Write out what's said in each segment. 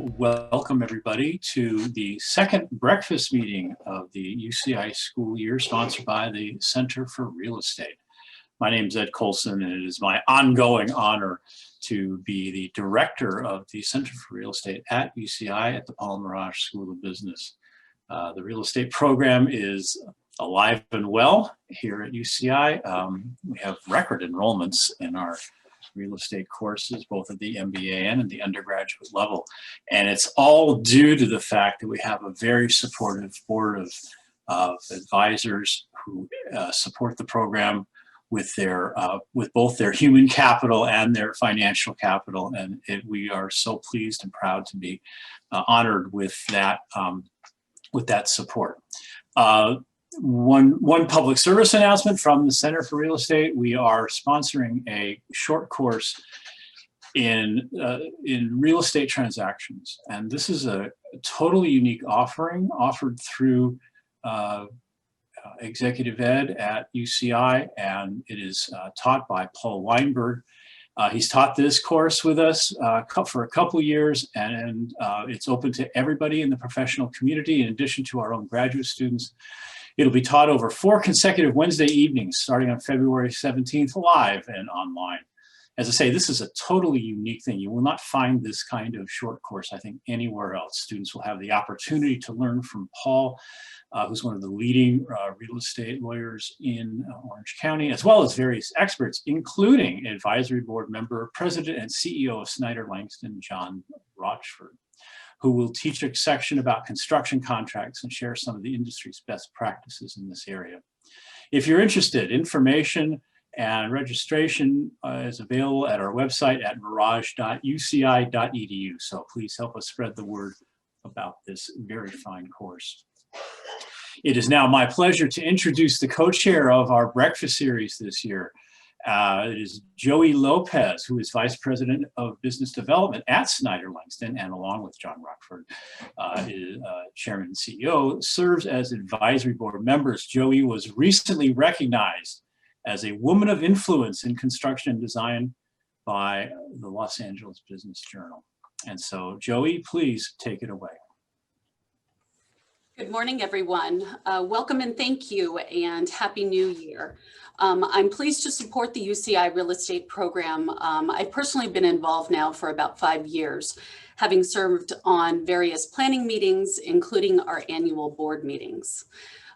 Welcome everybody to the second breakfast meeting of the UCI school year, sponsored by the Center for Real Estate. My name is Ed Colson, and it is my ongoing honor to be the director of the Center for Real Estate at UCI at the Paul Mirage School of Business. The real estate program is alive and well here at UCI. We have record enrollments in our real estate courses, both at the MBA and at the undergraduate level. And it's all due to the fact that we have a very supportive board of advisors who support the program with their with both their human capital and their financial capital. And we are so pleased and proud to be honored with that support. One public service announcement from the Center for Real Estate: we are sponsoring a short course in real estate transactions, and this is a totally unique offering offered through Executive Ed at UCI, and it is taught by Paul Weinberg. He's taught this course with us for a couple years, and it's open to everybody in the professional community, in addition to our own graduate students. It'll be taught over 4 consecutive Wednesday evenings, starting on February 17th, live and online. As I say, this is a totally unique thing. You will not find this kind of short course, I think, anywhere else. Students will have the opportunity to learn from Paul, who's one of the leading real estate lawyers in Orange County, as well as various experts, including advisory board member, president and CEO of Snyder Langston, John Rochford, who will teach a section about construction contracts and share some of the industry's best practices in this area. If you're interested, information and registration is available at our website at mirage.uci.edu. So please help us spread the word about this very fine course. It is now my pleasure to introduce the co-chair of our breakfast series this year. It is Joey Lopez, who is Vice President of Business Development at Snyder Langston, and along with John Rochford, Chairman and CEO, serves as advisory board members. Joey was recently recognized as a woman of influence in construction and design by the Los Angeles Business Journal. And so, Joey, please take it away. Good morning, everyone. Welcome and thank you, and Happy New Year. I'm pleased to support the UCI real estate program. I've personally been involved now for about 5 years, having served on various planning meetings, including our annual board meetings.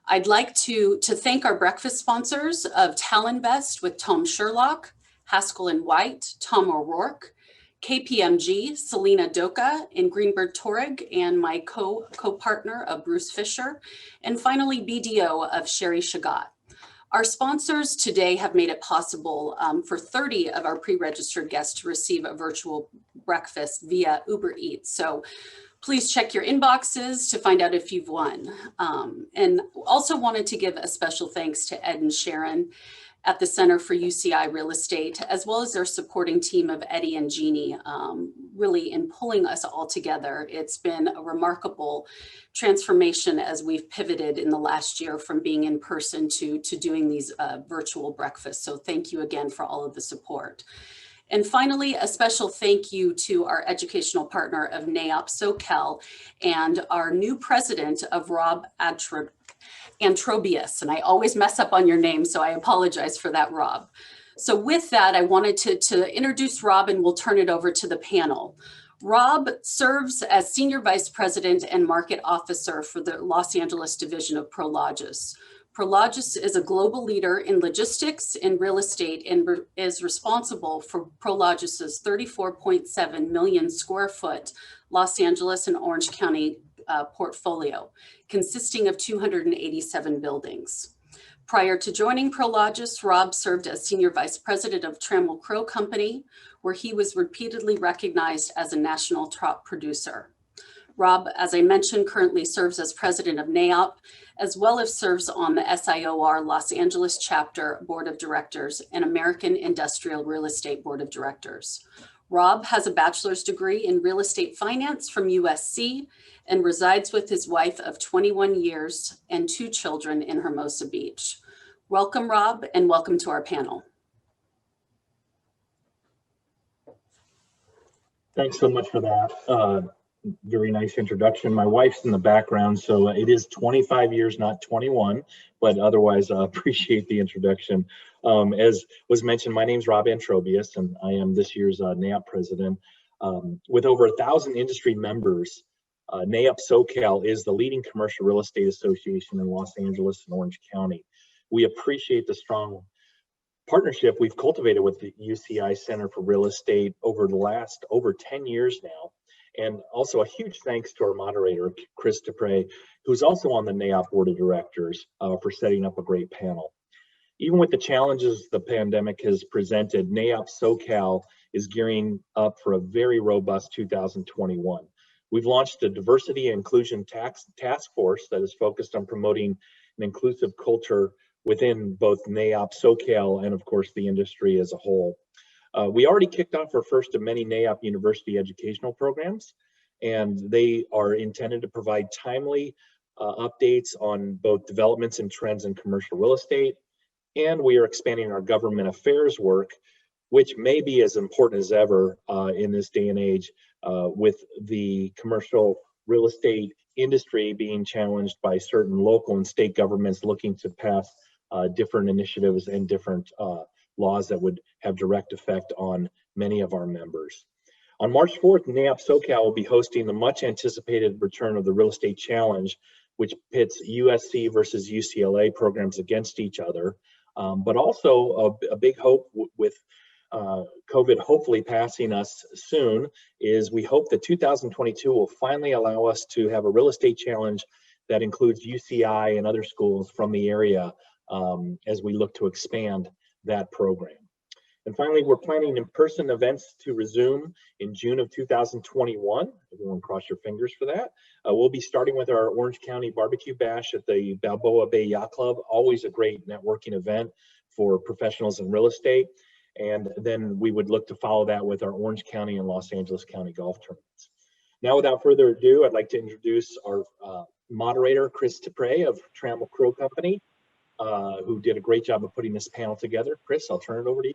I'd like to thank our breakfast sponsors of Talinvest with Tom Sherlock, Haskell and White, Tom O'Rourke, KPMG, Selena Doka, and Greenberg Torrig, and my co-partner of Bruce Fisher, and finally BDO of Sherry Shagat. Our sponsors today have made it possible for 30 of our pre-registered guests to receive a virtual breakfast via Uber Eats. So please check your inboxes to find out if you've won. And also wanted to give a special thanks to Ed and Sharon at the Center for UCI Real Estate, as well as their supporting team of Eddie and Jeannie, really in pulling us all together. It's been a remarkable transformation as we've pivoted in the last year from being in person to doing these virtual breakfasts. So thank you again for all of the support. And finally, a special thank you to our educational partner of NAIOP SoCal and our new president of Rob Antrobius, and I always mess up on your name, so I apologize for that, Rob. So with that, I wanted to introduce Rob, and we'll turn it over to the panel. Rob serves as Senior Vice President and Market Officer for the Los Angeles division of Prologis. Prologis is a global leader in logistics and real estate and is responsible for Prologis's 34.7 million square foot Los Angeles and Orange County portfolio, consisting of 287 buildings. Prior to joining Prologis, Rob served as Senior Vice President of Trammell Crow Company, where he was repeatedly recognized as a national top producer. Rob, as I mentioned, currently serves as President of NAIOP, as well as serves on the SIOR Los Angeles Chapter Board of Directors and American Industrial Real Estate Board of Directors. Rob has a bachelor's degree in real estate finance from USC and resides with his wife of 21 years and 2 children in Hermosa Beach. Welcome, Rob, and welcome to our panel. Thanks so much for that. very nice introduction. My wife's in the background, so it is 25 years, not 21, but otherwise I appreciate the introduction. As was mentioned, my name's Rob Antrobius, and I am this year's NAIOP president. With over 1,000 industry members, NAIOP SoCal is the leading commercial real estate association in Los Angeles and Orange County. We appreciate the strong partnership we've cultivated with the UCI Center for Real Estate over the last over 10 years now. And also a huge thanks to our moderator, Chris Dupre, who's also on the NAIOP Board of Directors, for setting up a great panel. Even with the challenges the pandemic has presented, NAIOP SoCal is gearing up for a very robust 2021. We've launched a diversity and inclusion task force that is focused on promoting an inclusive culture within both NAIOP SoCal and of course the industry as a whole. We already kicked off our first of many NAIOP University educational programs, and they are intended to provide timely updates on both developments and trends in commercial real estate. And we are expanding our government affairs work, which may be as important as ever in this day and age, with the commercial real estate industry being challenged by certain local and state governments looking to pass different initiatives and different laws that would have direct effect on many of our members. On March 4th, NAIOP SoCal will be hosting the much anticipated return of the Real Estate Challenge, which pits USC versus UCLA programs against each other. But also a big hope with COVID hopefully passing us soon is we hope that 2022 will finally allow us to have a real estate challenge that includes UCI and other schools from the area as we look to expand that program. And finally, we're planning in-person events to resume in June of 2021. Everyone cross your fingers for that. We'll be starting with our Orange County Barbecue Bash at the Balboa Bay Yacht Club, always a great networking event for professionals in real estate. And then we would look to follow that with our Orange County and Los Angeles County golf tournaments. Now, without further ado, I'd like to introduce our moderator, Chris Dupre of Trammell Crow Company, who did a great job of putting this panel together. Chris, I'll turn it over to you.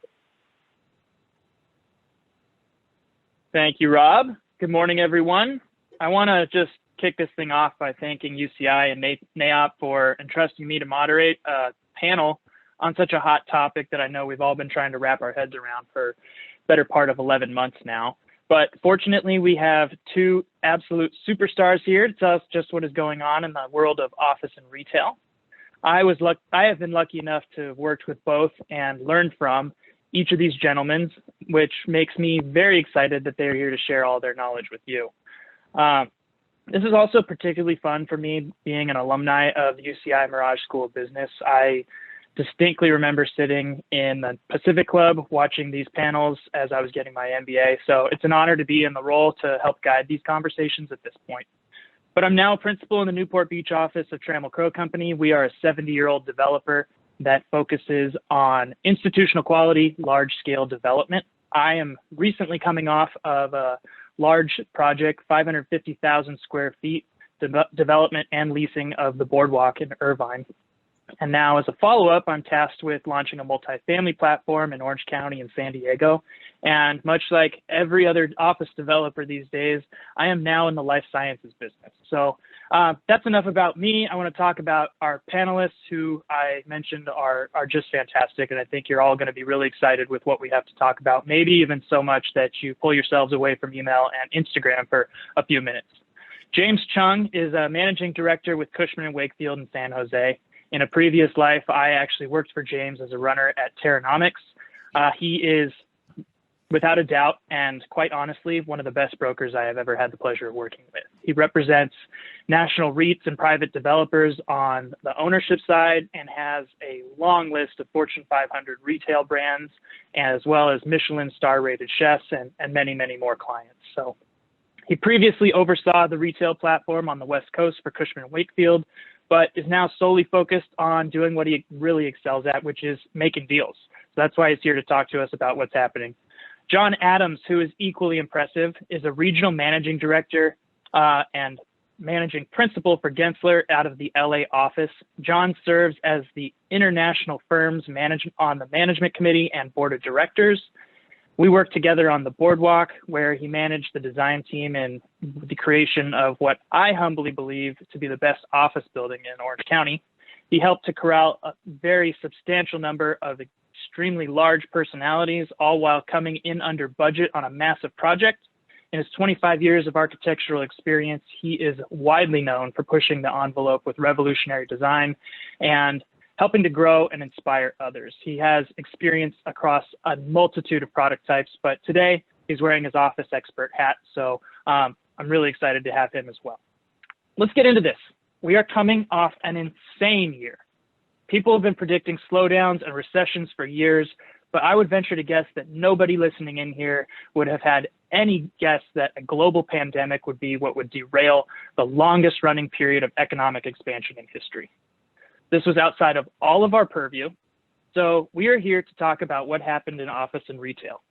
Thank you, Rob. Good morning, everyone. I want to just kick this thing off by thanking UCI and NAIOP for entrusting me to moderate a panel on such a hot topic that I know we've all been trying to wrap our heads around for better part of 11 months now. But fortunately, we have two absolute superstars here to tell us just what is going on in the world of office and retail. I have been lucky enough to have worked with both and learned from each of these gentlemen, which makes me very excited that they're here to share all their knowledge with you. This is also particularly fun for me being an alumni of the UCI Mirage School of Business. I distinctly remember sitting in the Pacific Club watching these panels as I was getting my MBA. So it's an honor to be in the role to help guide these conversations at this point. But I'm now a principal in the Newport Beach office of Trammell Crow Company. We are a 70-year-old developer that focuses on institutional quality, large-scale development. I am recently coming off of a large project, 550,000 square feet, development and leasing of the boardwalk in Irvine. And now as a follow-up, I'm tasked with launching a multifamily platform in Orange County and San Diego. And much like every other office developer these days, I am now in the life sciences business. So that's enough about me. I want to talk about our panelists who I mentioned are just fantastic. And I think you're all going to be really excited with what we have to talk about, maybe even so much that you pull yourselves away from email and Instagram for a few minutes. James Chung is a managing director with Cushman & Wakefield in San Jose. In a previous life, I actually worked for James as a runner at Terranomics. He is, without a doubt, and quite honestly, one of the best brokers I have ever had the pleasure of working with. He represents national REITs and private developers on the ownership side and has a long list of Fortune 500 retail brands, as well as Michelin star-rated chefs and many, many more clients. So he previously oversaw the retail platform on the West Coast for Cushman & Wakefield, but is now solely focused on doing what he really excels at, which is making deals. So that's why he's here to talk to us about what's happening. John Adams, who is equally impressive, is a regional managing director and managing principal for Gensler out of the LA office. John serves as the international firm's on the management committee and board of directors. We worked together on the boardwalk, where he managed the design team and the creation of what I humbly believe to be the best office building in Orange County. He helped to corral a very substantial number of extremely large personalities, all while coming in under budget on a massive project. In his 25 years of architectural experience, he is widely known for pushing the envelope with revolutionary design and helping to grow and inspire others. He has experience across a multitude of product types, but today he's wearing his office expert hat. So I'm really excited to have him as well. Let's get into this. We are coming off an insane year. People have been predicting slowdowns and recessions for years, but I would venture to guess that nobody listening in here would have had any guess that a global pandemic would be what would derail the longest running period of economic expansion in history. This was outside of all of our purview. So we are here to talk about what happened in office and retail,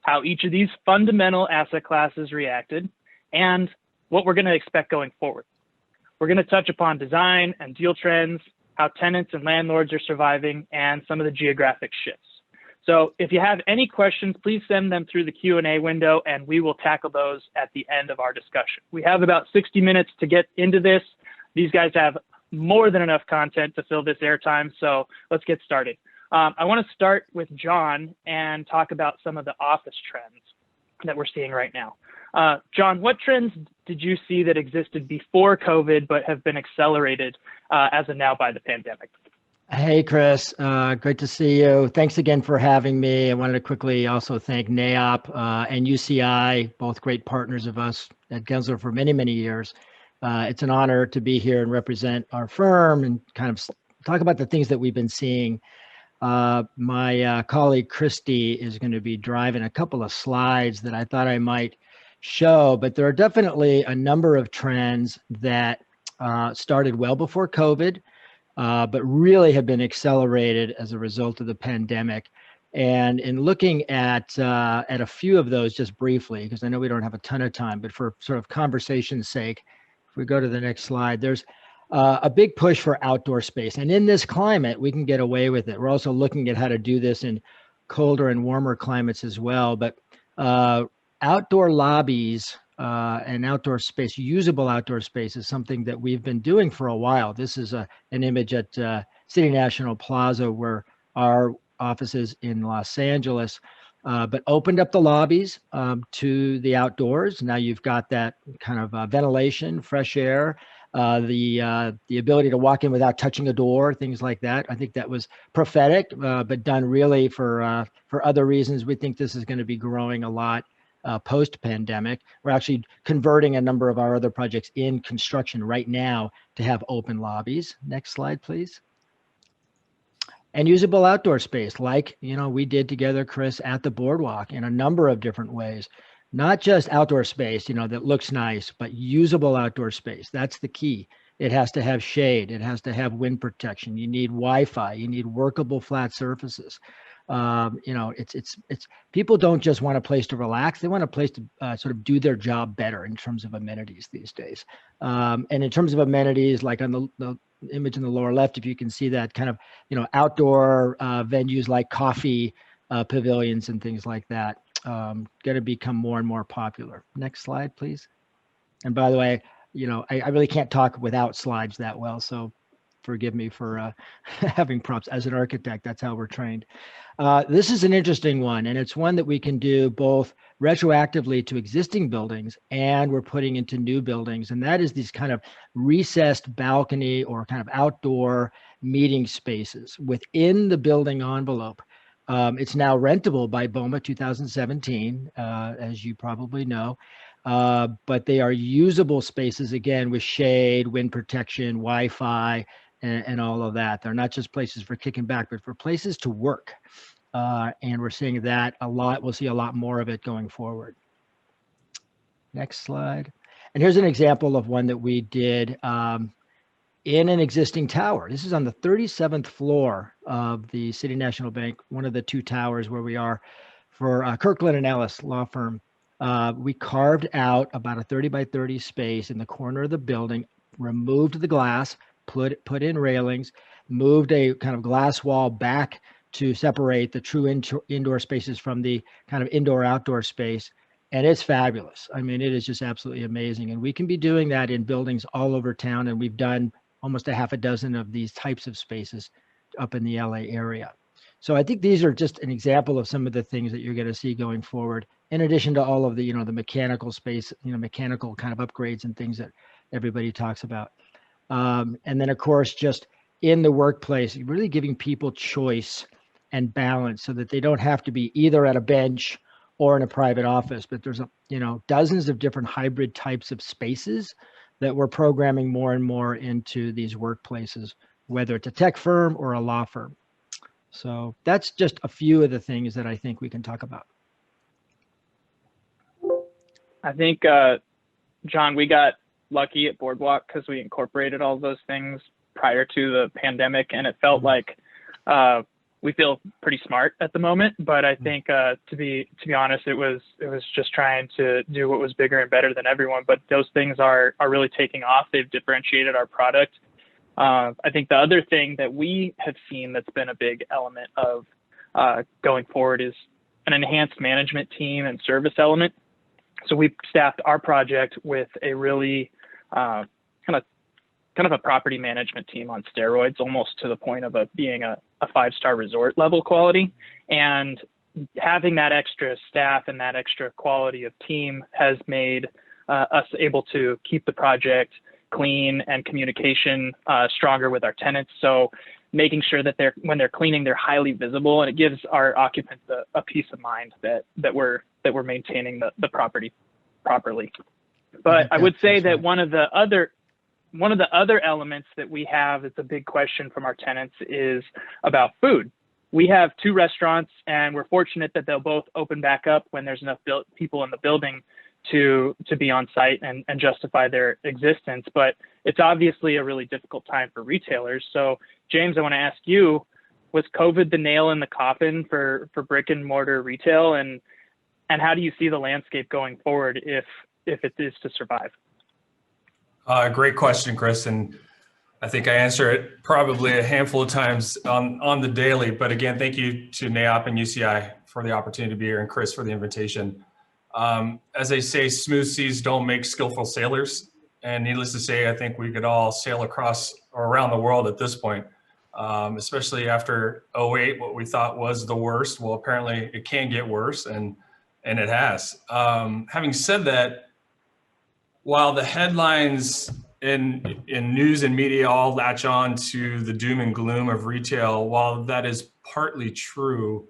how each of these fundamental asset classes reacted, and what we're going to expect going forward. We're going to touch upon design and deal trends, how tenants and landlords are surviving, and some of the geographic shifts. So if you have any questions, please send them through the Q&A window, and we will tackle those at the end of our discussion. We have about 60 minutes to get into this. These guys have more than enough content to fill this airtime, so let's get started. I want to start with John and talk about some of the office trends that we're seeing right now. John, what trends did you see that existed before COVID but have been accelerated as of now by the pandemic? Hey, Chris, great to see you. Thanks again for having me. I wanted to quickly also thank NAIOP and UCI, both great partners of us at Gensler for many, many years. It's an honor to be here and represent our firm and kind of talk about the things that we've been seeing. My colleague Christy is going to be driving a couple of slides that I thought I might show, but there are definitely a number of trends that started well before COVID, but really have been accelerated as a result of the pandemic. And in looking at a few of those just briefly, because I know we don't have a ton of time, but for sort of conversation's sake, if we go to the next slide, there's a big push for outdoor space. And in this climate, we can get away with it. We're also looking at how to do this in colder and warmer climates as well. But outdoor lobbies and outdoor space, usable outdoor space, is something that we've been doing for a while. This is an image at City National Plaza, where our office is in Los Angeles, but opened up the lobbies to the outdoors. Now you've got that kind of ventilation, fresh air, the ability to walk in without touching a door, things like that. I think that was prophetic, but done really for other reasons. We think this is going to be growing a lot post-pandemic. We're actually converting a number of our other projects in construction right now to have open lobbies. Next slide, please. And usable outdoor space, like, you know, we did together, Chris, at the boardwalk in a number of different ways. Not just outdoor space, you know, that looks nice, but usable outdoor space. That's the key. It has to have shade. It has to have wind protection. You need Wi-Fi. You need workable flat surfaces. You know, it's people don't just want a place to relax. They want a place to sort of do their job better in terms of amenities these days. And in terms of amenities, like on the image in the lower left, if you can see that kind of, you know, outdoor venues like coffee pavilions and things like that, going to become more and more popular. Next slide, please. And by the way, you know, I really can't talk without slides that well, so forgive me for having prompts. As an architect, that's how we're trained. This is an interesting one, and it's one that we can do both retroactively to existing buildings and we're putting into new buildings. And that is these kind of recessed balcony or kind of outdoor meeting spaces within the building envelope. It's now rentable by BOMA 2017, as you probably know. But they are usable spaces, again, with shade, wind protection, Wi-Fi, and all of that. They're not just places for kicking back, but for places to work. And we're seeing that a lot. We'll see a lot more of it going forward. Next slide. And here's an example of one that we did in an existing tower. This is on the 37th floor of the City National Bank, one of the two towers where we are for Kirkland and Ellis law firm. We carved out about a 30 by 30 space in the corner of the building, removed the glass, put in railings, moved a kind of glass wall back to separate the true indoor spaces from the kind of indoor-outdoor space. And it's fabulous. I mean, it is just absolutely amazing. And we can be doing that in buildings all over town. And we've done almost a half a dozen of these types of spaces up in the LA area. So I think these are just an example of some of the things that you're going to see going forward, in addition to all of the, the mechanical space, mechanical kind of upgrades and things that everybody talks about. And then, of course, just in the workplace, really giving people choice and balance so that they don't have to be either at a bench or in a private office, but there's dozens of different hybrid types of spaces that we're programming more and more into these workplaces, whether it's a tech firm or a law firm. So that's just a few of the things that I think we can talk about. I think, John, we got lucky at Boardwalk because we incorporated all those things prior to the pandemic, and it felt like we feel pretty smart at the moment. But I think, to be honest, it was just trying to do what was bigger and better than everyone. But those things are really taking off. They've differentiated our product. I think the other thing that we have seen that's been a big element of going forward is an enhanced management team and service element. So we've staffed our project with a really kind of a property management team on steroids, almost to the point of being a 5-star resort level quality. And having that extra staff and that extra quality of team has made us able to keep the project clean and communication stronger with our tenants. So making sure that when they're cleaning, they're highly visible, and it gives our occupants a peace of mind that we're maintaining the property properly. But I would say that one of the other elements that we have, it's a big question from our tenants, is about food. We have 2 restaurants, and we're fortunate that they'll both open back up when there's enough people in the building to be on site and justify their existence. But it's obviously a really difficult time for retailers. So James, I want to ask you, was COVID the nail in the coffin for brick and mortar retail? And how do you see the landscape going forward if it is to survive? Great question, Chris. And I think I answer it probably a handful of times on the daily. But again, thank you to NAIOP and UCI for the opportunity to be here, and Chris for the invitation. As they say, smooth seas don't make skillful sailors. And needless to say, I think we could all sail across or around the world at this point, especially after 2008, what we thought was the worst. Well, apparently it can get worse, and it has. Having said that, while the headlines in news and media all latch on to the doom and gloom of retail, while that is partly true,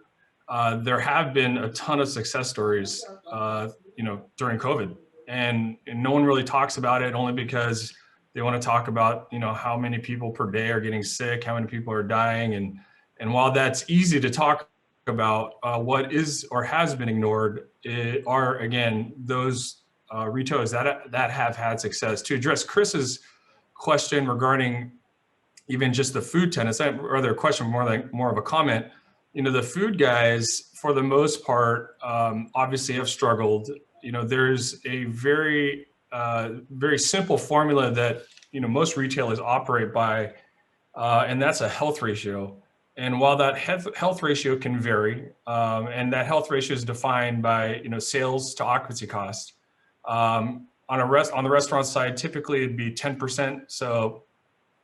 there have been a ton of success stories, during COVID, and no one really talks about it, only because they want to talk about, how many people per day are getting sick, how many people are dying, and while that's easy to talk about, what is or has been ignored are, again, those retailers that have had success. To address Chris's question regarding even just the food tenants, or rather a question more of a comment, the food guys, for the most part, obviously have struggled. There's a very simple formula that, most retailers operate by, and that's a health ratio. And while that health ratio can vary, and that health ratio is defined by, sales to occupancy cost, on the restaurant side, typically it'd be 10%. So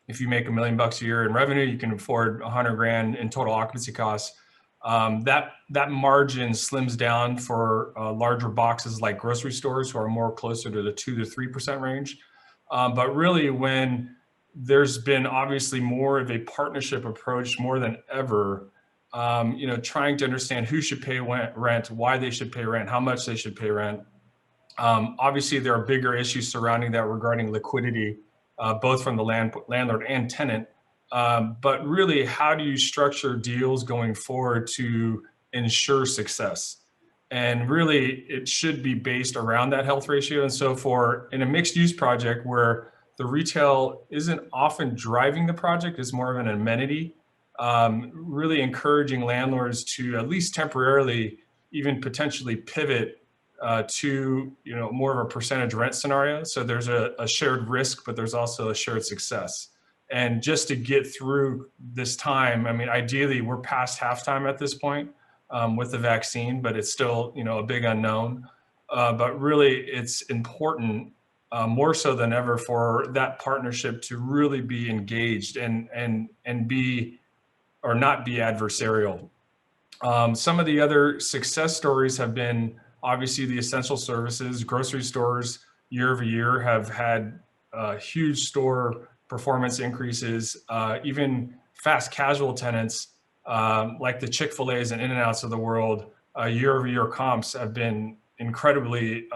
if you make $1 million a year in revenue, you can afford $100,000 in total occupancy costs. That margin slims down for larger boxes like grocery stores, who are more closer to the 2 to 3% range. But really, when there's been obviously more of a partnership approach more than ever, trying to understand who should pay rent, why they should pay rent, how much they should pay rent. Obviously, there are bigger issues surrounding that regarding liquidity, both from the landlord and tenant. But really, how do you structure deals going forward to ensure success? And really, it should be based around that health ratio. And so in a mixed use project where the retail isn't often driving the project, it's more of an amenity, really encouraging landlords to at least temporarily, even potentially pivot to more of a percentage rent scenario. So there's a shared risk, but there's also a shared success. And just to get through this time, I mean, ideally we're past halftime at this point with the vaccine, but it's still, a big unknown. But really it's important more so than ever for that partnership to really be engaged and be, or not be adversarial. Some of the other success stories have been obviously the essential services. Grocery stores year over year have had huge store performance increases. Even fast casual tenants like the Chick-fil-A's and In-N-Outs of the world, year over year comps have been incredibly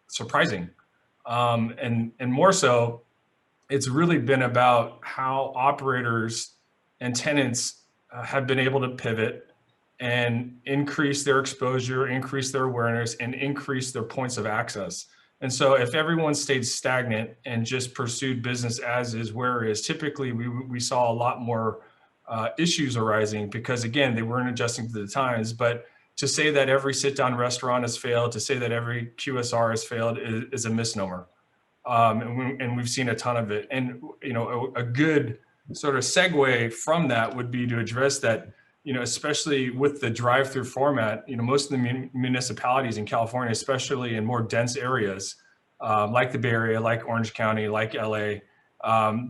surprising. And more so, it's really been about how operators and tenants have been able to pivot and increase their exposure, increase their awareness, and increase their points of access. And so if everyone stayed stagnant and just pursued business as is, where it is, typically we saw a lot more issues arising because, again, they weren't adjusting to the times. But to say that every sit-down restaurant has failed, to say that every QSR has failed is a misnomer. And we've seen a ton of it. And, a good sort of segue from that would be to address that, especially with the drive-through format, most of the municipalities in California, especially in more dense areas, like the Bay Area, like Orange County, like LA,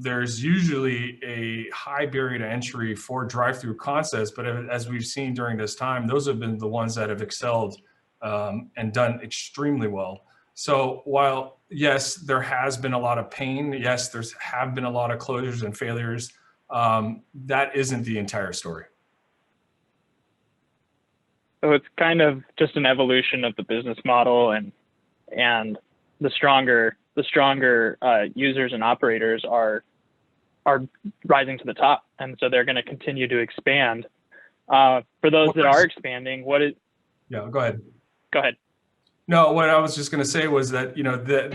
there's usually a high barrier to entry for drive-through concepts. But as we've seen during this time, those have been the ones that have excelled and done extremely well. So while, yes, there has been a lot of pain, yes, have been a lot of closures and failures, that isn't the entire story. So it's kind of just an evolution of the business model, and the stronger users and operators are rising to the top, and so they're going to continue to expand. For those that are expanding, Yeah, go ahead. Go ahead. No, what I was just going to say was that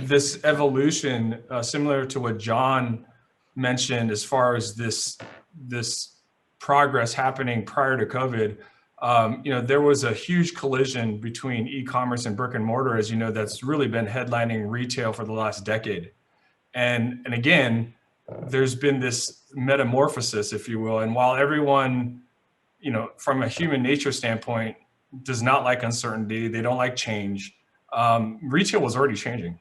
this evolution, similar to what John mentioned, as far as this progress happening prior to COVID. There was a huge collision between e-commerce and brick and mortar, as you know, that's really been headlining retail for the last decade. And again, there's been this metamorphosis, if you will. And while everyone, from a human nature standpoint, does not like uncertainty, they don't like change, retail was already changing.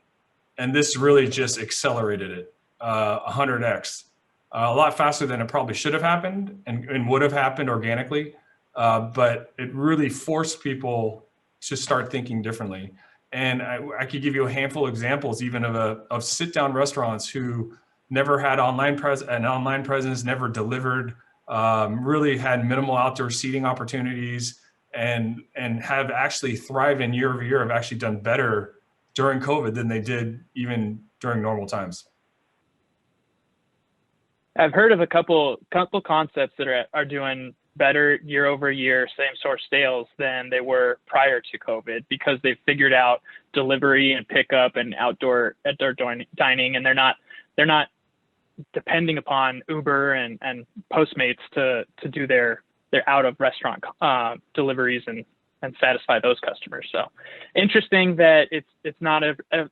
And this really just accelerated it 100x, a lot faster than it probably should have happened and would have happened organically. But it really forced people to start thinking differently. And I could give you a handful of examples even of sit-down restaurants who never had an online presence, never delivered, really had minimal outdoor seating opportunities, and have actually thrived, and year over year have actually done better during COVID than they did even during normal times. I've heard of a couple concepts that are doing better year over year same source sales than they were prior to COVID, because they've figured out delivery and pickup and outdoor dining, and they're not depending upon Uber and Postmates to do their out of restaurant deliveries and satisfy those customers. So interesting that it's not the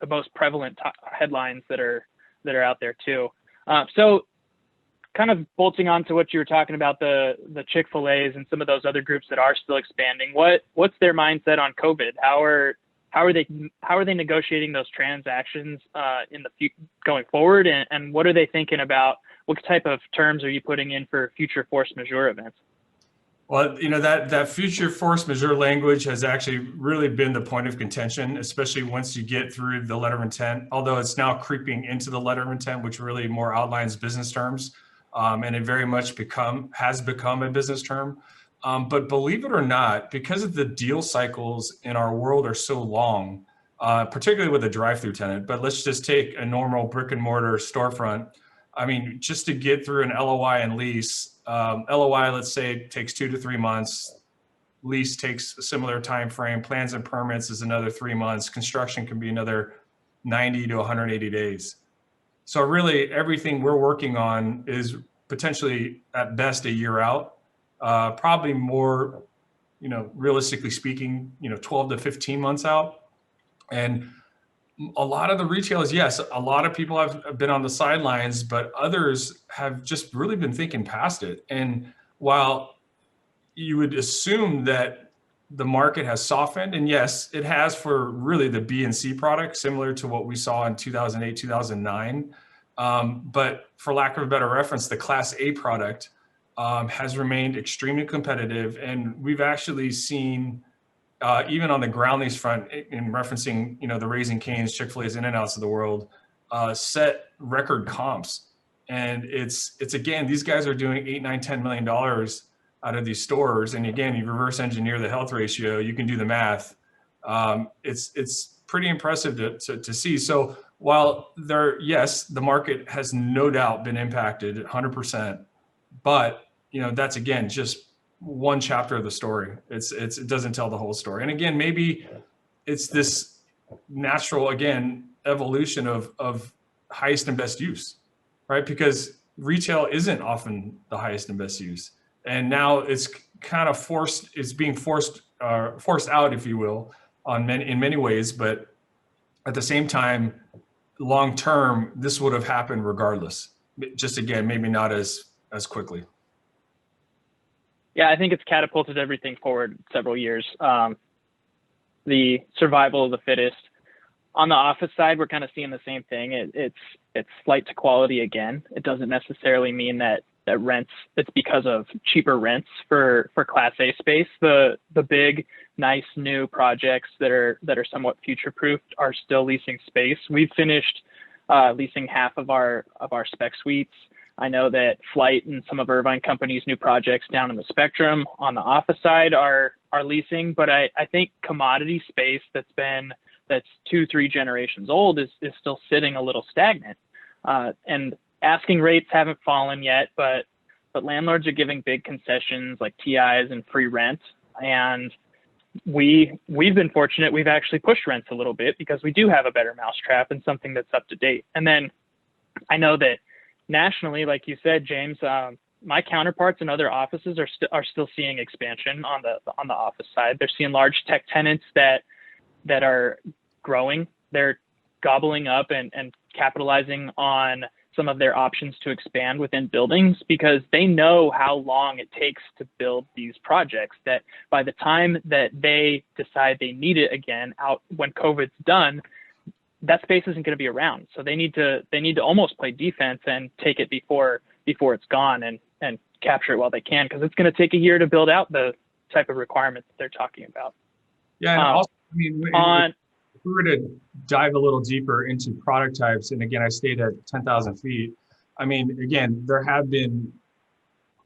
most prevalent headlines that are out there too. So kind of bolting on to what you were talking about, the Chick-fil-A's and some of those other groups that are still expanding, what's their mindset on COVID? How are they negotiating those transactions in the going forward, and what are they thinking about? What type of terms are you putting in for future force majeure events? Well, that future force majeure language has actually really been the point of contention, especially once you get through the letter of intent, although it's now creeping into the letter of intent, which really more outlines business terms. And it very much has become a business term. But believe it or not, because of the deal cycles in our world are so long, particularly with a drive-through tenant, but let's just take a normal brick and mortar storefront. I mean, just to get through an LOI and lease, LOI, let's say, takes 2 to 3 months. Lease takes a similar time frame. Plans and permits is another 3 months. Construction can be another 90 to 180 days. So really everything we're working on is potentially at best a year out, probably more, realistically speaking, 12 to 15 months out. And A lot of the retailers, yes, a lot of people have been on the sidelines, but others have just really been thinking past it. And while you would assume that the market has softened, and yes, it has for really the B and C product, similar to what we saw in 2008, 2009. But for lack of a better reference, the Class A product has remained extremely competitive. And we've actually seen, even on the ground lease front, in referencing, the Raising Cane's, Chick-fil-A's, In-N-Outs of the world, set record comps. And it's again, these guys are doing $8, $9, $10 million out of these stores. And again, you reverse engineer the health ratio, you can do the math. It's pretty impressive to see. So while yes, the market has no doubt been impacted 100%, but that's again, just one chapter of the story. It doesn't tell the whole story. And again, maybe it's this natural, again, evolution of highest and best use, right? Because retail isn't often the highest and best use. And now it's kind of being forced out, if you will, in many ways. But at the same time, long term, this would have happened regardless. Just again, maybe not as quickly. Yeah, I think it's catapulted everything forward several years. The survival of the fittest. On the office side, we're kind of seeing the same thing. It's flight to quality again. It doesn't necessarily mean that rents, it's because of cheaper rents for Class A space. The big, nice new projects that are somewhat future-proofed are still leasing space. We've finished leasing half of our spec suites. I know that Flight and some of Irvine Company's new projects down in the Spectrum on the office side are leasing, but I think commodity space that's 2-3 generations old is still sitting a little stagnant. And asking rates haven't fallen yet, but landlords are giving big concessions like TIs and free rent. And we've been fortunate. We've actually pushed rents a little bit because we do have a better mousetrap and something that's up to date. And then I know that nationally, like you said, James, my counterparts in other offices are still seeing expansion on the office side. They're seeing large tech tenants that are growing. They're gobbling up and capitalizing on some of their options to expand within buildings because they know how long it takes to build these projects, that by the time that they decide they need it again out when COVID's done, that space isn't going to be around. So they need to almost play defense and take it before it's gone and capture it while they can, because it's going to take a year to build out the type of requirements that they're talking about. Yeah, and also, I mean, if we were to dive a little deeper into product types, and again, I stayed at 10,000 feet. I mean, again, there have been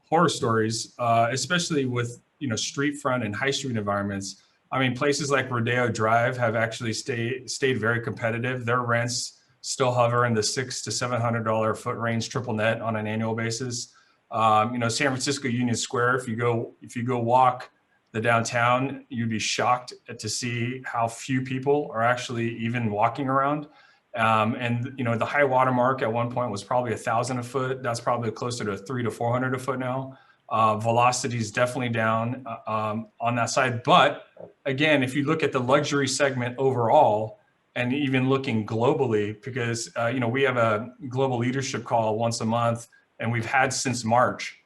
horror stories, especially with street front and high street environments. I mean, places like Rodeo Drive have actually stayed very competitive. Their rents still hover in the $600 to $700 a foot range, triple net on an annual basis. San Francisco Union Square, if you go walk the downtown, you'd be shocked to see how few people are actually even walking around. And the high water mark at one point was probably 1,000 a foot. That's probably closer to 300 to 400 a foot now. Velocity is definitely down on that side. But again, if you look at the luxury segment overall, and even looking globally, because we have a global leadership call once a month, and we've had since March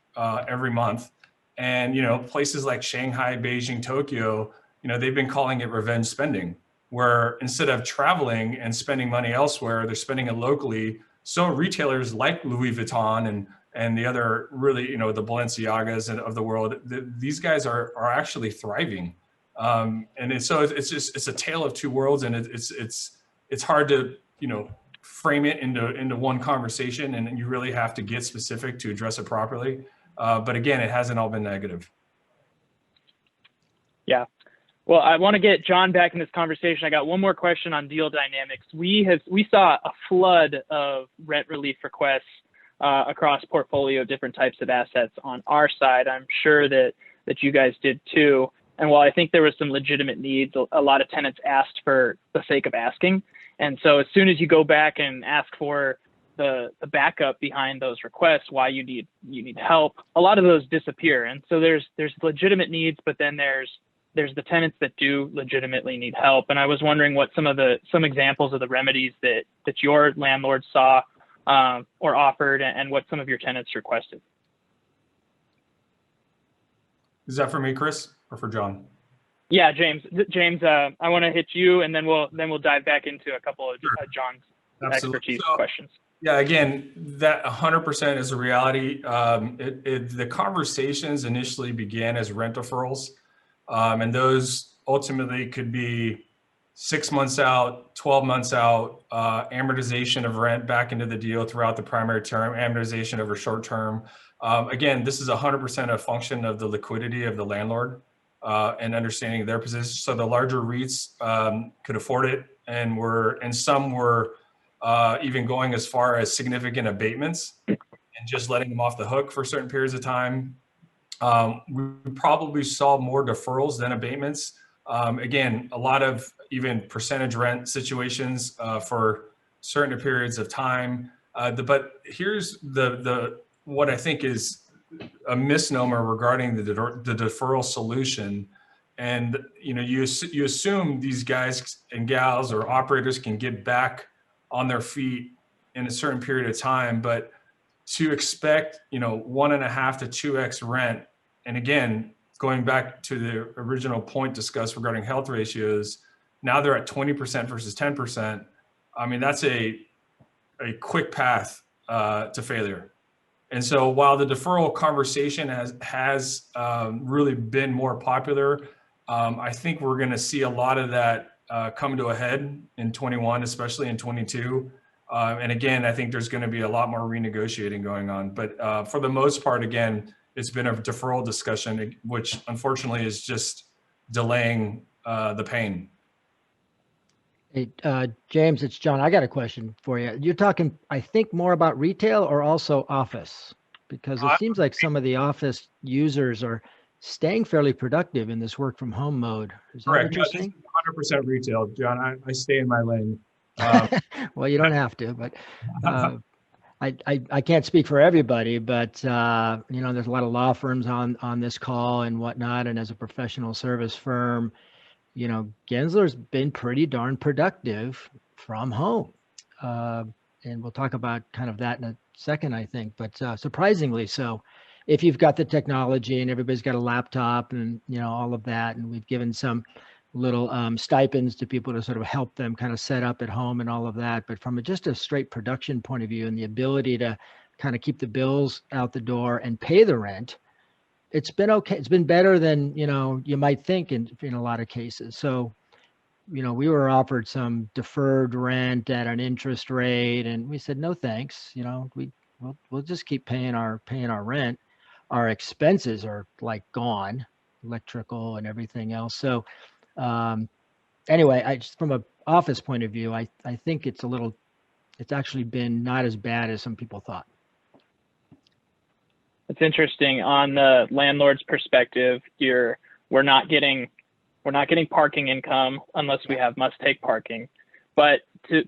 every month. And places like Shanghai, Beijing, Tokyo, they've been calling it revenge spending, where instead of traveling and spending money elsewhere, they're spending it locally. So retailers like Louis Vuitton and the other really, the Balenciagas of the world, these guys are actually thriving. And it's a tale of two worlds, and it's hard to, frame it into one conversation, and you really have to get specific to address it properly. But again, it hasn't all been negative. Yeah. Well, I want to get John back in this conversation. I got one more question on deal dynamics. We saw a flood of rent relief requests across portfolio, different types of assets on our side. I'm sure that you guys did too. And while I think there was some legitimate needs, a lot of tenants asked for the sake of asking. And so as soon as you go back and ask for the backup behind those requests, why you need help, a lot of those disappear. And so there's legitimate needs, but then there's there's the tenants that do legitimately need help. And I was wondering what some examples of the remedies that your landlord saw or offered, and what some of your tenants requested. Is that for me, Chris, or for John? Yeah, James, I want to hit you, and then we'll dive back into a couple of John's expertise questions. Yeah, again, that 100% is a reality. The conversations initially began as rent deferrals, and those ultimately could be 6 months out, 12 months out, amortization of rent back into the deal throughout the primary term, amortization over short term. Again, this is 100% a function of the liquidity of the landlord and understanding their position. So the larger REITs could afford it, and some were even going as far as significant abatements and just letting them off the hook for certain periods of time. We probably saw more deferrals than abatements. Again, a lot of even percentage rent situations for certain periods of time. But here's what I think is a misnomer regarding the deferral solution. And you assume these guys and gals or operators can get back on their feet in a certain period of time, but to expect 1.5 to 2x rent, and again, going back to the original point discussed regarding health ratios, now they're at 20% versus 10%. I mean, that's a quick path to failure. And so while the deferral conversation has really been more popular, I think we're going to see a lot of that come to a head in 21, especially in 22. And again, I think there's going to be a lot more renegotiating going on. But for the most part, again, it's been a deferral discussion, which unfortunately is just delaying the pain. Hey, James, it's John. I got a question for you. You're talking, I think, more about retail or also office? Because it seems like some of the office users are staying fairly productive in this work from home mode. Is that Correct. what you're saying? 100% retail, John. I stay in my lane. Well, you don't have to, but I can't speak for everybody, but there's a lot of law firms on this call and whatnot. And as a professional service firm, Gensler's been pretty darn productive from home. And we'll talk about kind of that in a second, I think, but surprisingly so. If you've got the technology and everybody's got a laptop and, all of that, and we've given some little stipends to people to sort of help them kind of set up at home and all of that. But from just a straight production point of view and the ability to kind of keep the bills out the door and pay the rent, it's been okay. It's been better than, you might think in a lot of cases. So, we were offered some deferred rent at an interest rate, and we said, no, thanks. We'll just keep paying our rent. Our expenses are like gone, electrical and everything else. So anyway, from an office point of view, I think it's actually been not as bad as some people thought. It's interesting. On the landlord's perspective, we're not getting parking income unless we have must-take parking. But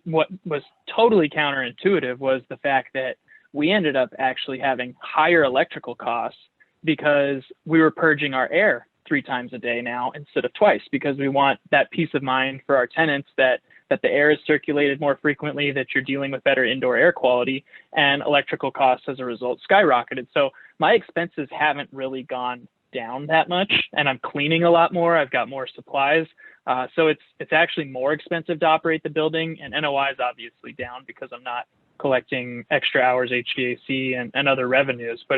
what was totally counterintuitive was the fact that we ended up actually having higher electrical costs because we were purging our air 3 times a day now instead of twice, because we want that peace of mind for our tenants that the air is circulated more frequently, that you're dealing with better indoor air quality, and electrical costs as a result skyrocketed. So my expenses haven't really gone down that much, and I'm cleaning a lot more. I've got more supplies. So it's actually more expensive to operate the building, and NOI is obviously down because I'm not collecting extra hours HVAC and other revenues. But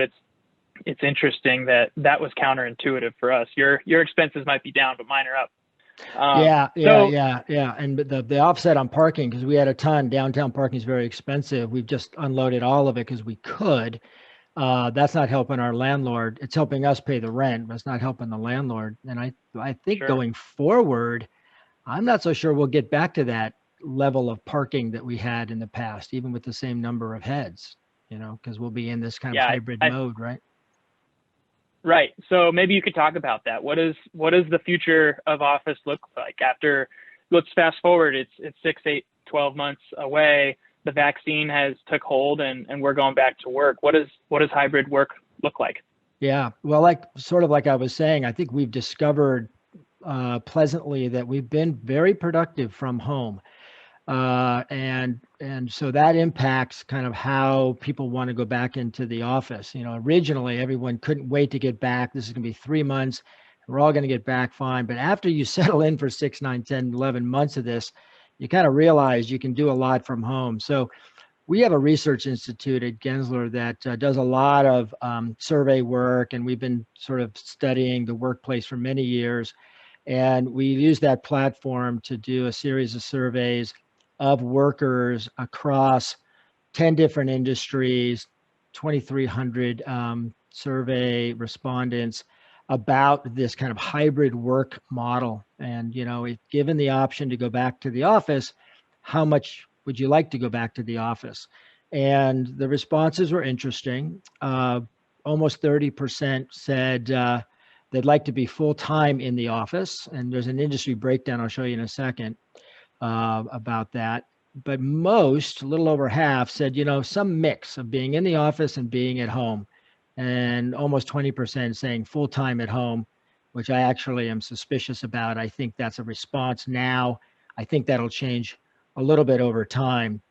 it's interesting that was counterintuitive for us. Your expenses might be down, but mine are up. Yeah. And the offset on parking, because we had a ton. Downtown parking is very expensive. We've just unloaded all of it because we could. That's not helping our landlord. It's helping us pay the rent, but it's not helping the landlord. And I think Sure. Going forward, I'm not so sure we'll get back to that level of parking that we had in the past, even with the same number of heads, because we'll be in this kind of hybrid mode, right? Right. So maybe you could talk about that. What does the future of office look like after, let's fast forward, it's 6, 8, 12 months away. The vaccine has took hold and we're going back to work. What does hybrid work look like? Yeah. Well, like I was saying, I think we've discovered pleasantly that we've been very productive from home. And so that impacts kind of how people want to go back into the office. You know, originally everyone couldn't wait to get back. This is going to be 3 months. We're all going to get back fine. But after you settle in for 6, 9, 10, 11 months of this, you kind of realize you can do a lot from home. So we have a research institute at Gensler that does a lot of survey work, and we've been sort of studying the workplace for many years. And we use that platform to do a series of surveys of workers across 10 different industries, 2,300 survey respondents about this kind of hybrid work model. And, you know, if given the option to go back to the office, how much would you like to go back to the office? And the responses were interesting. Almost 30% said they'd like to be full-time in the office. And there's an industry breakdown I'll show you in a second about that. But most, a little over half, said, you know, some mix of being in the office and being at home. And almost 20% saying full-time at home, which I actually am suspicious about. I think that's a response now. I think that'll change a little bit over time.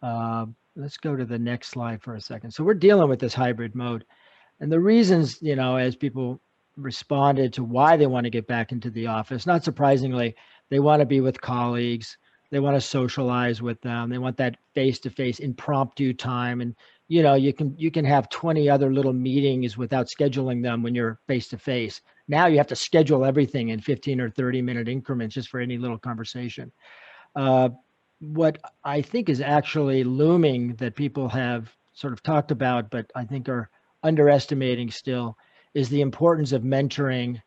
Let's go to the next slide for a second. So we're dealing with this hybrid mode. And the reasons, you know, as people responded to why they want to get back into the office, not surprisingly, they want to be with colleagues. They want to socialize with them. They want that face-to-face impromptu time. And, you know, you can have 20 other little meetings without scheduling them when you're face-to-face. Now you have to schedule everything in 15 or 30-minute increments just for any little conversation. What I think is actually looming that people have sort of talked about, but I think are underestimating still, is the importance of mentoring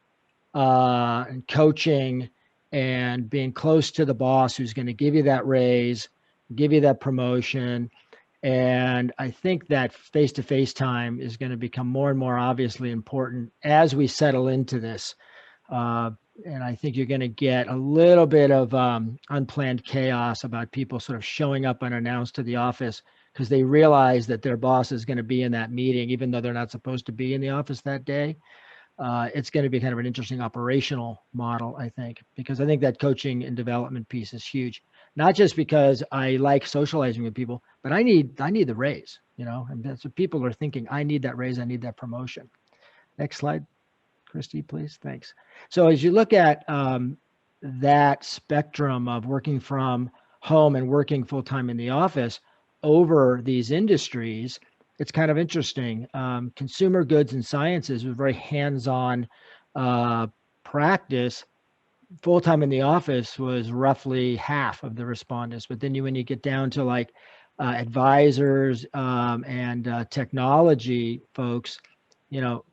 and coaching and being close to the boss who's going to give you that raise, give you that promotion. And I think that face-to-face time is going to become more and more obviously important as we settle into this. And I think you're going to get a little bit of unplanned chaos about people sort of showing up unannounced to the office because they realize that their boss is going to be in that meeting, even though they're not supposed to be in the office that day. It's going to be kind of an interesting operational model, I think, because I think that coaching and development piece is huge. Not just because I like socializing with people, but I need the raise, you know, and that's what people are thinking. I need that raise. I need that promotion. Next slide, Christy, please. Thanks. So as you look at that spectrum of working from home and working full-time in the office over these industries, it's kind of interesting. Consumer goods and sciences was very hands-on practice. Full-time in the office was roughly half of the respondents. But then when you get down to like advisors and technology folks, you know,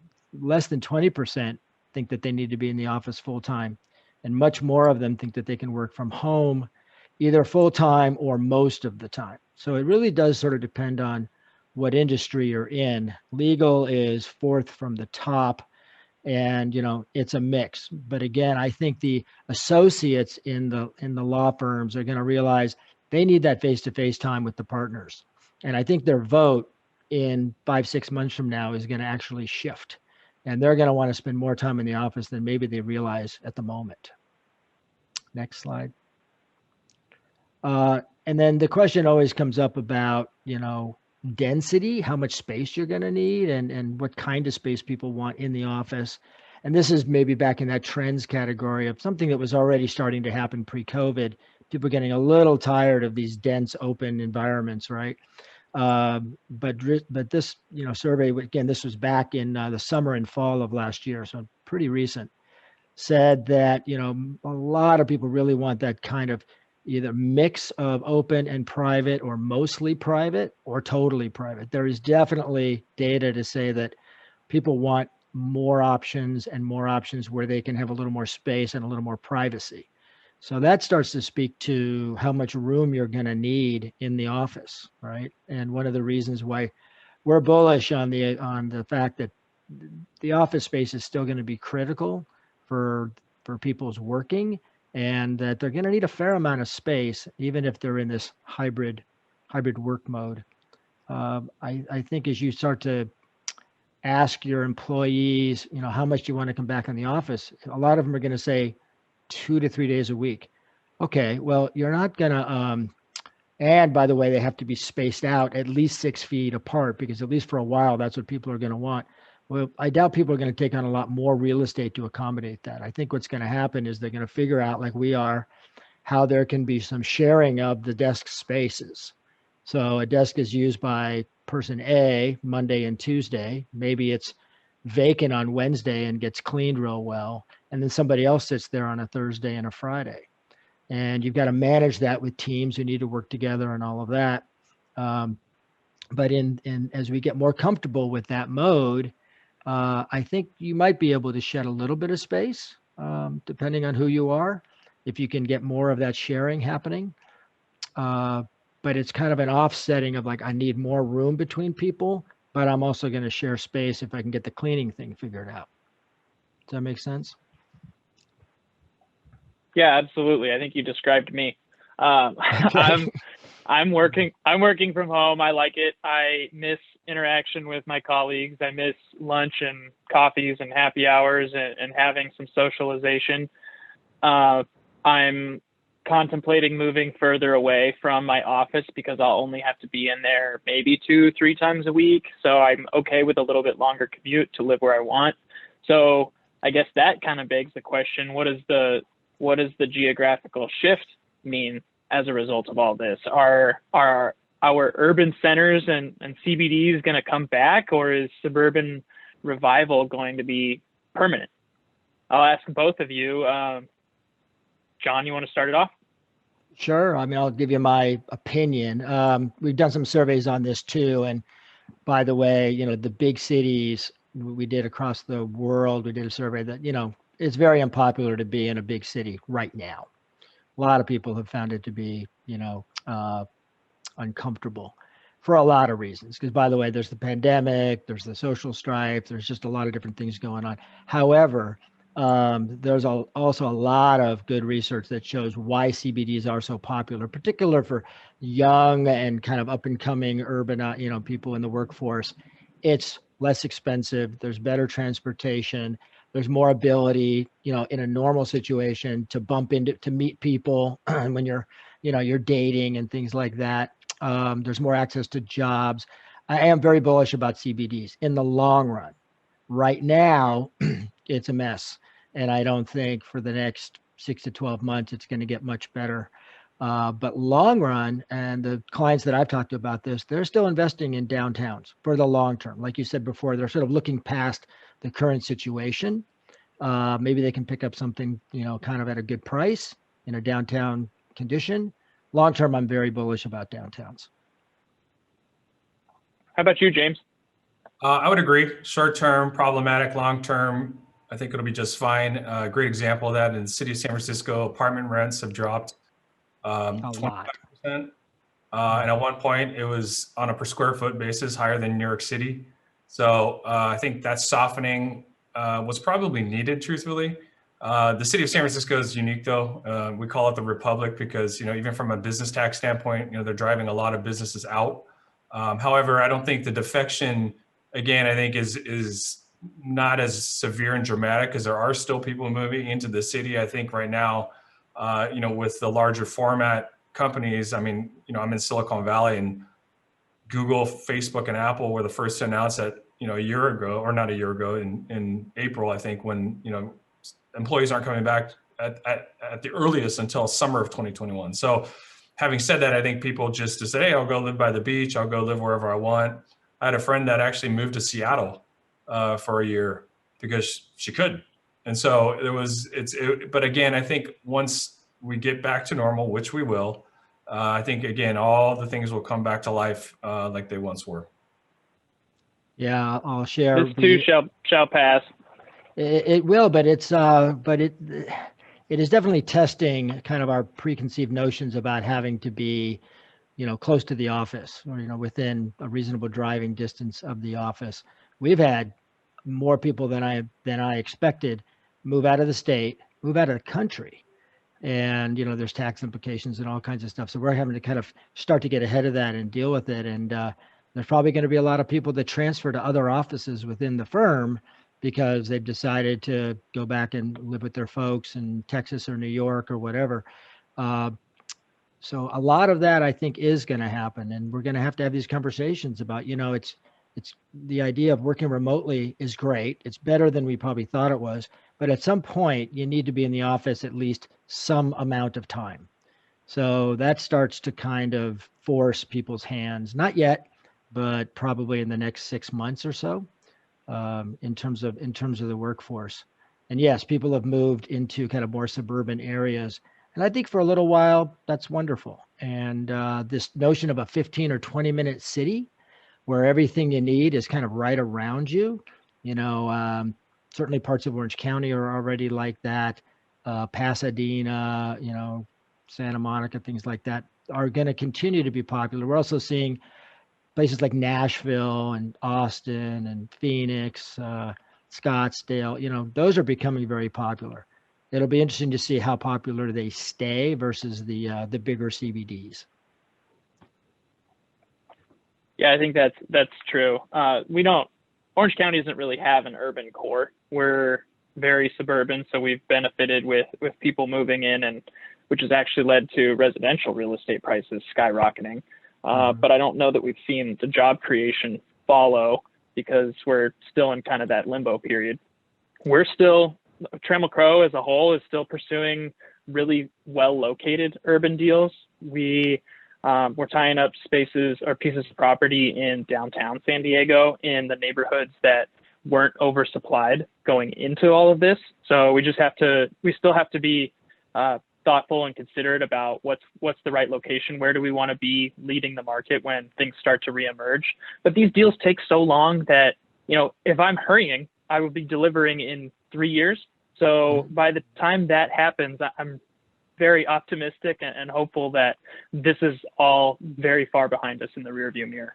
less than 20% think that they need to be in the office full-time. And much more of them think that they can work from home, either full-time or most of the time. So it really does sort of depend on what industry you're in. Legal is fourth from the top, and you know it's a mix. But again, I think the associates in the law firms are going to realize they need that face-to-face time with the partners, and I think their vote in 5-6 months from now is going to actually shift, and they're going to want to spend more time in the office than maybe they realize at the moment. Next slide. And then the question always comes up about, you know, density, how much space you're going to need and what kind of space people want in the office. And this is maybe back in that trends category of something that was already starting to happen pre-COVID. People getting a little tired of these dense open environments, right? But this, you know, survey, again, this was back in the summer and fall of last year, so pretty recent, said that, you know, a lot of people really want that kind of either mix of open and private or mostly private or totally private. There is definitely data to say that people want more options and more options where they can have a little more space and a little more privacy. So that starts to speak to how much room you're going to need in the office, right? And one of the reasons why we're bullish on the fact that the office space is still going to be critical for people's working, and that they're going to need a fair amount of space, even if they're in this hybrid work mode. I think as you start to ask your employees, you know, how much do you want to come back in the office, a lot of them are going to say 2 to 3 days a week. Okay, well, you're not gonna, and by the way, they have to be spaced out at least 6 feet apart, because at least for a while, that's what people are gonna want. Well, I doubt people are gonna take on a lot more real estate to accommodate that. I think what's gonna happen is they're gonna figure out, like we are, how there can be some sharing of the desk spaces. So a desk is used by person A Monday and Tuesday. Maybe it's vacant on Wednesday and gets cleaned real well. And then somebody else sits there on a Thursday and a Friday. And you've got to manage that with teams who need to work together and all of that. But in as we get more comfortable with that mode, I think you might be able to shed a little bit of space, depending on who you are, if you can get more of that sharing happening. But it's kind of an offsetting of like, I need more room between people, but I'm also going to share space if I can get the cleaning thing figured out. Does that make sense? Yeah, absolutely. I think you described me. Okay. I'm working from home. I like it. I miss interaction with my colleagues. I miss lunch and coffees and happy hours and having some socialization. I'm contemplating moving further away from my office because I'll only have to be in there maybe 2-3 times a week. So I'm okay with a little bit longer commute to live where I want. So I guess that kind of begs the question, what does the geographical shift mean as a result of all this? Are our urban centers and CBDs going to come back, or is suburban revival going to be permanent? I'll ask both of you. John, you want to start it off? Sure. I mean, I'll give you my opinion. We've done some surveys on this too. And by the way, you know, the big cities we did across the world, we did a survey that, you know, it's very unpopular to be in a big city right now. A lot of people have found it to be, you know, uncomfortable for a lot of reasons. Because by the way, there's the pandemic, there's the social strife, there's just a lot of different things going on. However, there's also a lot of good research that shows why CBDs are so popular, particular for young and kind of up and coming urban, you know, people in the workforce. It's less expensive. There's better transportation. There's more ability, you know, in a normal situation to bump into, to meet people when you're, you know, you're dating and things like that. There's more access to jobs. I am very bullish about CBDs in the long run. Right now, it's a mess. And I don't think for the next 6 to 12 months, it's going to get much better. But long run, and the clients that I've talked to about this, they're still investing in downtowns for the long term. Like you said before, they're sort of looking past the current situation. Maybe they can pick up something, you know, kind of at a good price in a downtown condition. Long term, I'm very bullish about downtowns. How about you, James? I would agree. Short term, problematic. Long term, I think it'll be just fine. A great example of that in the city of San Francisco, apartment rents have dropped 25%. And at one point, it was on a per square foot basis higher than New York City. So I think that softening was probably needed, truthfully. The city of San Francisco is unique, though. We call it the Republic because, you know, even from a business tax standpoint, you know, they're driving a lot of businesses out. However, I don't think the defection, again, I think is not as severe and dramatic because there are still people moving into the city. I think right now, you know, with the larger format companies, I mean, you know, I'm in Silicon Valley, and Google, Facebook, and Apple were the first to announce that, you know, a year ago, or not a year ago, in April, I think, when, you know, employees aren't coming back at the earliest until summer of 2021. So having said that, I think people just to say, hey, I'll go live by the beach, I'll go live wherever I want. I had a friend that actually moved to Seattle for a year because she could. And so but again, I think once we get back to normal, which we will, I think, again, all the things will come back to life like they once were. Yeah, I'll share. This too shall pass. It will, but it is definitely testing kind of our preconceived notions about having to be, you know, close to the office, or, you know, within a reasonable driving distance of the office. We've had more people than I expected move out of the state, move out of the country. And, you know, there's tax implications and all kinds of stuff. So we're having to kind of start to get ahead of that and deal with it. And there's probably going to be a lot of people that transfer to other offices within the firm because they've decided to go back and live with their folks in Texas or New York or whatever. So a lot of that I think is going to happen, and we're going to have these conversations about, it's the idea of working remotely is great. It's better than we probably thought it was, but at some point you need to be in the office at least some amount of time. So that starts to kind of force people's hands, not yet, but probably in the next 6 months or so, in terms of the workforce. And yes, people have moved into kind of more suburban areas. And I think for a little while, that's wonderful. And this notion of a 15 or 20-minute city where everything you need is kind of right around you, certainly parts of Orange County are already like that. Pasadena, Santa Monica, things like that are going to continue to be popular. We're also seeing places like Nashville and Austin and Phoenix, Scottsdale, those are becoming very popular. It'll be interesting to see how popular they stay versus the bigger CBDs. Yeah, I think that's true. Orange County doesn't really have an urban core. We're very suburban, so we've benefited with people moving in, and which has actually led to residential real estate prices skyrocketing. But I don't know that we've seen the job creation follow, because we're still in kind of that limbo period. Trammell Crow as a whole is still pursuing really well located urban deals. We're tying up spaces or pieces of property in downtown San Diego in the neighborhoods that weren't oversupplied going into all of this. So we still have to be thoughtful and considerate about what's the right location. Where do we want to be leading the market when things start to reemerge? But these deals take so long that, if I'm hurrying, I will be delivering in 3 years. So by the time that happens, I'm very optimistic and hopeful that this is all very far behind us in the rearview mirror.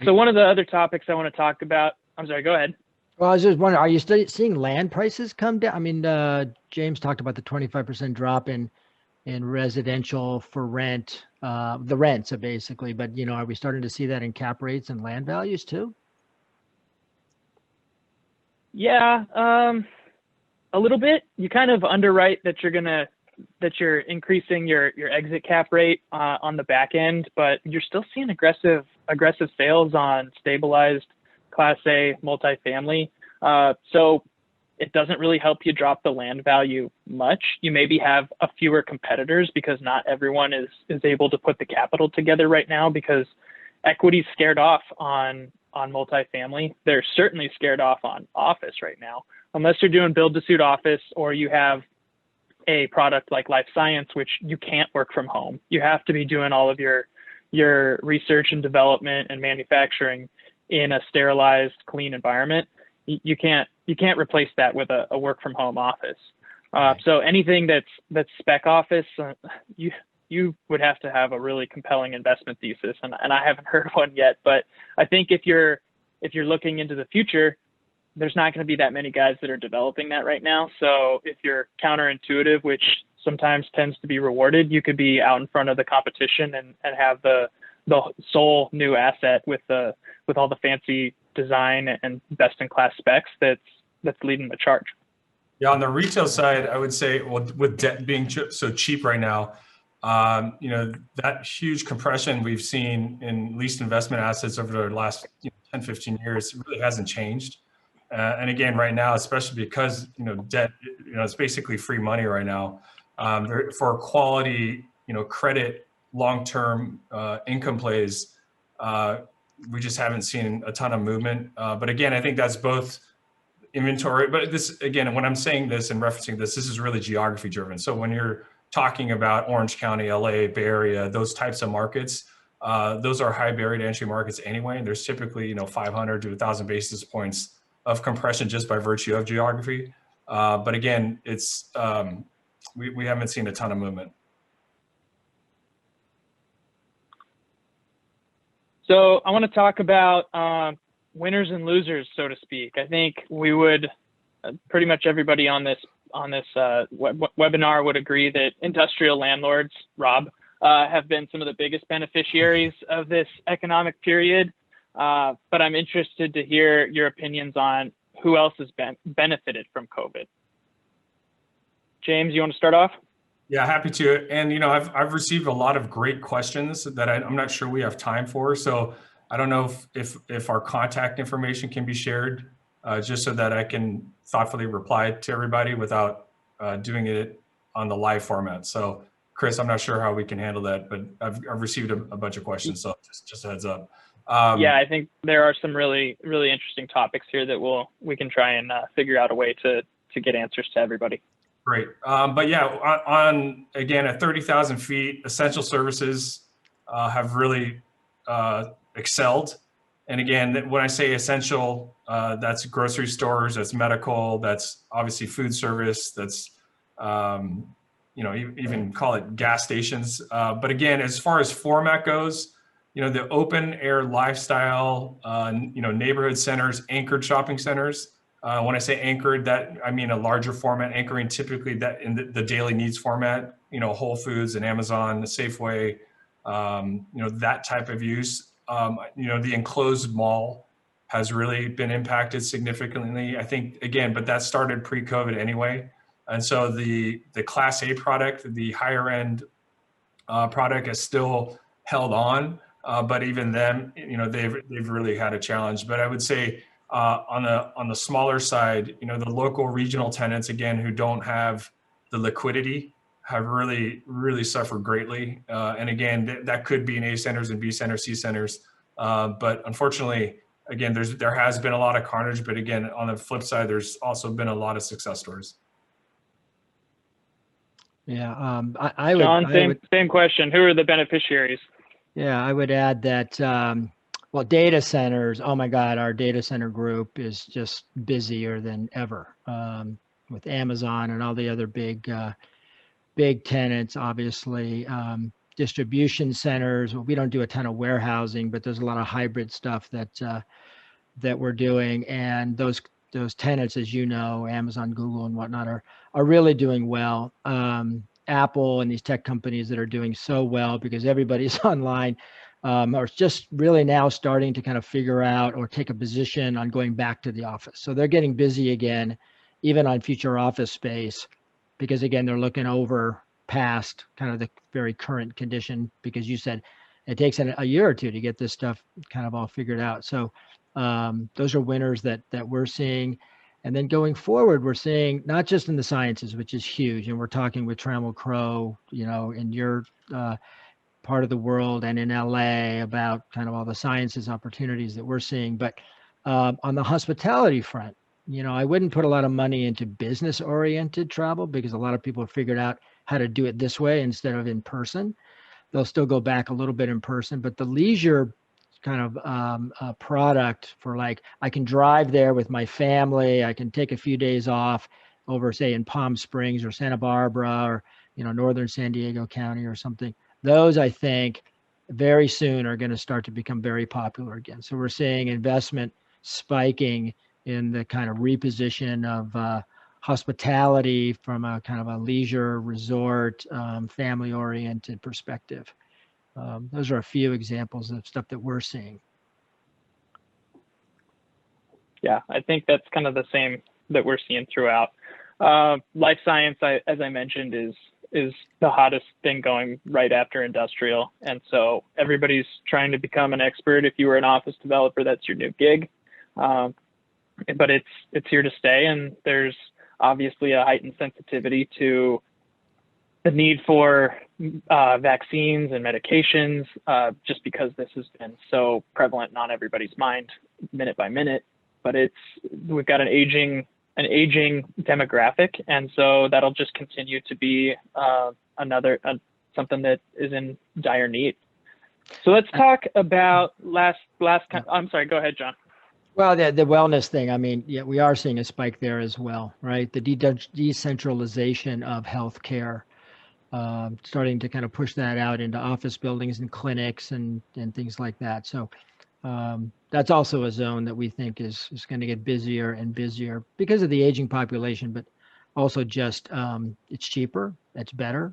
So one of the other topics I want to talk about, I'm sorry, go ahead. Well, I was just wondering, are you seeing land prices come down? I mean, James talked about the 25% drop in residential for rent, the rents basically, but are we starting to see that in cap rates and land values too? Yeah, a little bit. You kind of underwrite that you're increasing your exit cap rate on the back end, but you're still seeing aggressive sales on stabilized Class A multifamily. So it doesn't really help you drop the land value much. You maybe have a fewer competitors because not everyone is able to put the capital together right now, because equity's scared off on multifamily. They're certainly scared off on office right now, unless you're doing build to suit office or you have a product like life science, which you can't work from home. You have to be doing all of your research and development and manufacturing in a sterilized, clean environment. You can't replace that with a work from home office. So anything that's spec office, you would have to have a really compelling investment thesis, and I haven't heard one yet. But I think if you're looking into the future, there's not going to be that many guys that are developing that right now. So if you're counterintuitive, which sometimes tends to be rewarded, you could be out in front of the competition and have the sole new asset with all the fancy design and best in class specs that's leading the charge. Yeah, on the retail side, I would say, well, with debt being so cheap right now, that huge compression we've seen in leased investment assets over the last 10, 15 years really hasn't changed. And again, right now, especially because, debt, it's basically free money right now. For quality, credit, long-term income plays, we just haven't seen a ton of movement. But again, I think that's both inventory, but this, again, when I'm saying this and referencing this is really geography driven. So when you're talking about Orange County, LA, Bay Area, those types of markets, those are high barrier to entry markets anyway. And there's typically, 500 to 1,000 basis points of compression just by virtue of geography. But again, it's we haven't seen a ton of movement. So I want to talk about winners and losers, so to speak. I think we would pretty much everybody on this webinar would agree that industrial landlords, Rob, have been some of the biggest beneficiaries of this economic period. but I'm interested to hear your opinions on who else has benefited from COVID. James, you want to start off? Yeah, happy to. And I've received a lot of great questions that I'm not sure we have time for. So I don't know if our contact information can be shared, just so that I can thoughtfully reply to everybody without doing it on the live format. So Chris, I'm not sure how we can handle that, but I've received a bunch of questions, so just a heads up. Yeah, I think there are some really, really interesting topics here that we can try and figure out a way to get answers to everybody. Great. But yeah, on again, at 30,000 feet, essential services have really excelled. And again, when I say essential, that's grocery stores, that's medical, that's obviously food service, that's, even call it gas stations. But again, as far as format goes, the open air lifestyle, neighborhood centers, anchored shopping centers. When I say anchored, that I mean a larger format, anchoring typically that in the daily needs format, Whole Foods and Amazon, the Safeway, that type of use. The enclosed mall has really been impacted significantly. I think, again, but that started pre-COVID anyway. And so the Class A product, the higher end product has still held on. But even them, they've really had a challenge. But I would say, on the smaller side, the local regional tenants, again, who don't have the liquidity, have really suffered greatly. And again, that could be in A centers and B centers, C centers. But unfortunately, again, there has been a lot of carnage. But again, on the flip side, there's also been a lot of success stories. Yeah, John, same question. Who are the beneficiaries? Yeah, I would add that, well, data centers, oh my God, our data center group is just busier than ever, with Amazon and all the other big tenants, obviously. Distribution centers, well, we don't do a ton of warehousing, but there's a lot of hybrid stuff that we're doing. And those tenants, as you know, Amazon, Google, and whatnot, are really doing well. Apple and these tech companies that are doing so well because everybody's online, are just really now starting to kind of figure out or take a position on going back to the office. So they're getting busy again, even on future office space, because again, they're looking over past kind of the very current condition, because you said it takes a year or two to get this stuff kind of all figured out. So those are winners that we're seeing. And then going forward, we're seeing not just in the sciences, which is huge, and we're talking with Trammell Crow, in your part of the world and in LA about kind of all the sciences opportunities that we're seeing. But on the hospitality front, I wouldn't put a lot of money into business-oriented travel because a lot of people have figured out how to do it this way instead of in person. They'll still go back a little bit in person, but the leisure kind of product for, like, I can drive there with my family, I can take a few days off over, say, in Palm Springs or Santa Barbara or northern San Diego County or something. Those, I think, very soon are going to start to become very popular again. So we're seeing investment spiking in the kind of reposition of hospitality from a kind of a leisure resort, family-oriented perspective. Those are a few examples of stuff that we're seeing. Yeah, I think that's kind of the same that we're seeing throughout. Life science, as I mentioned, is the hottest thing going right after industrial. And so everybody's trying to become an expert. If you were an office developer, that's your new gig. But it's here to stay. And there's obviously a heightened sensitivity to the need for vaccines and medications, just because this has been so prevalent and on everybody's mind minute by minute. But we've got an aging demographic, and so that'll just continue to be something that is in dire need. So let's talk about I'm sorry, go ahead, John. Well, the wellness thing, I mean, yeah, we are seeing a spike there as well, right? The decentralization of healthcare, starting to kind of push that out into office buildings and clinics and things like that. So that's also a zone that we think is going to get busier and busier because of the aging population, but also just it's cheaper, it's better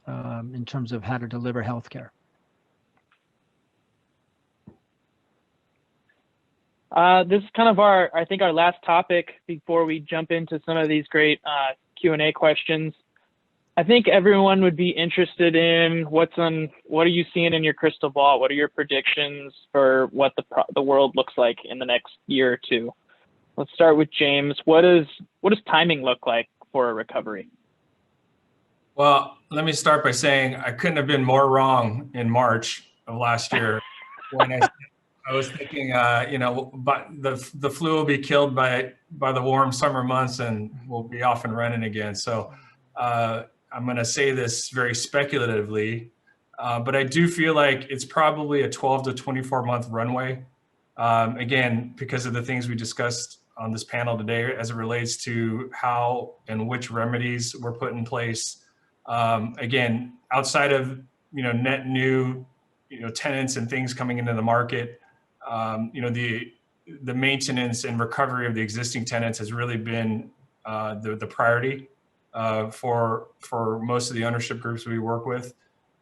in terms of how to deliver healthcare. This is kind of I think our last topic before we jump into some of these great Q&A questions. I think everyone would be interested in what are you seeing in your crystal ball? What are your predictions for what the world looks like in the next year or two? Let's start with James. What does timing look like for a recovery? Well, let me start by saying I couldn't have been more wrong in March of last year when I was thinking, but the flu will be killed by the warm summer months and we'll be off and running again. So I'm going to say this very speculatively, but I do feel like it's probably a 12 to 24 month runway. Again, because of the things we discussed on this panel today, as it relates to how and which remedies were put in place. Again, outside of, net new, tenants and things coming into the market, the maintenance and recovery of the existing tenants has really been the priority for most of the ownership groups we work with.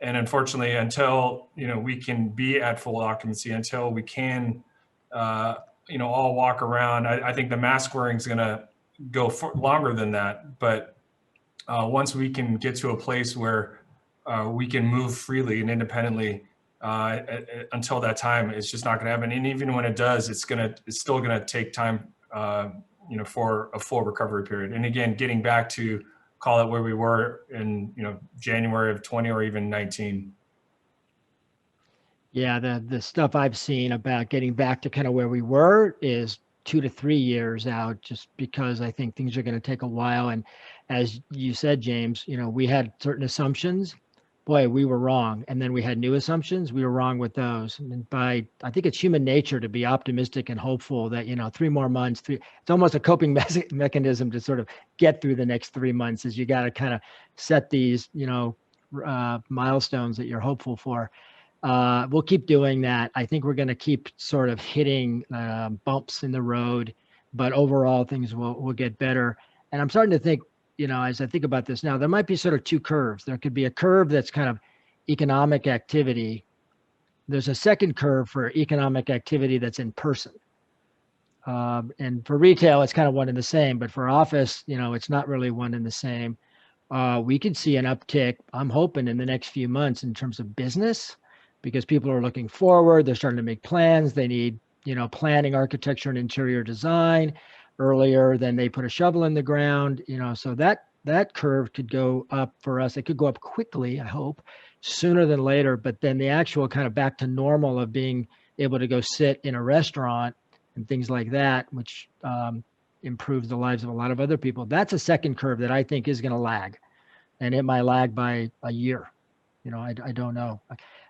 And unfortunately, until, we can be at full occupancy, until we can, all walk around, I think the mask wearing is going to go for longer than that. But once we can get to a place where we can move freely and independently, until that time, it's just not going to happen. And even when it does, it's still going to take time, for a full recovery period. And again, getting back to call it where we were in, January of 20 or even 19. Yeah, the stuff I've seen about getting back to kind of where we were is 2 to 3 years out, just because I think things are going to take a while. And as you said, James, we had certain assumptions. Boy, we were wrong. And then we had new assumptions. We were wrong with those. And I think it's human nature to be optimistic and hopeful that, 3 more months, it's almost a coping mechanism to sort of get through the next 3 months, is you got to kind of set these, milestones that you're hopeful for. We'll keep doing that. I think we're going to keep sort of hitting bumps in the road, but overall things will get better. And I'm starting to think, as I think about this now, there might be sort of 2 curves. There could be a curve that's kind of economic activity. There's a second curve for economic activity that's in person. And for retail, it's kind of one and the same, but for office, it's not really one and the same. We could see an uptick, I'm hoping, in the next few months in terms of business, because people are looking forward. They're starting to make plans. They need, planning, architecture, and interior design earlier than they put a shovel in the ground, so that curve could go up for us. It could go up quickly, I hope, sooner than later. But then the actual kind of back to normal of being able to go sit in a restaurant and things like that, which improves the lives of a lot of other people. That's a second curve that I think is going to lag, and it might lag by a year. I don't know.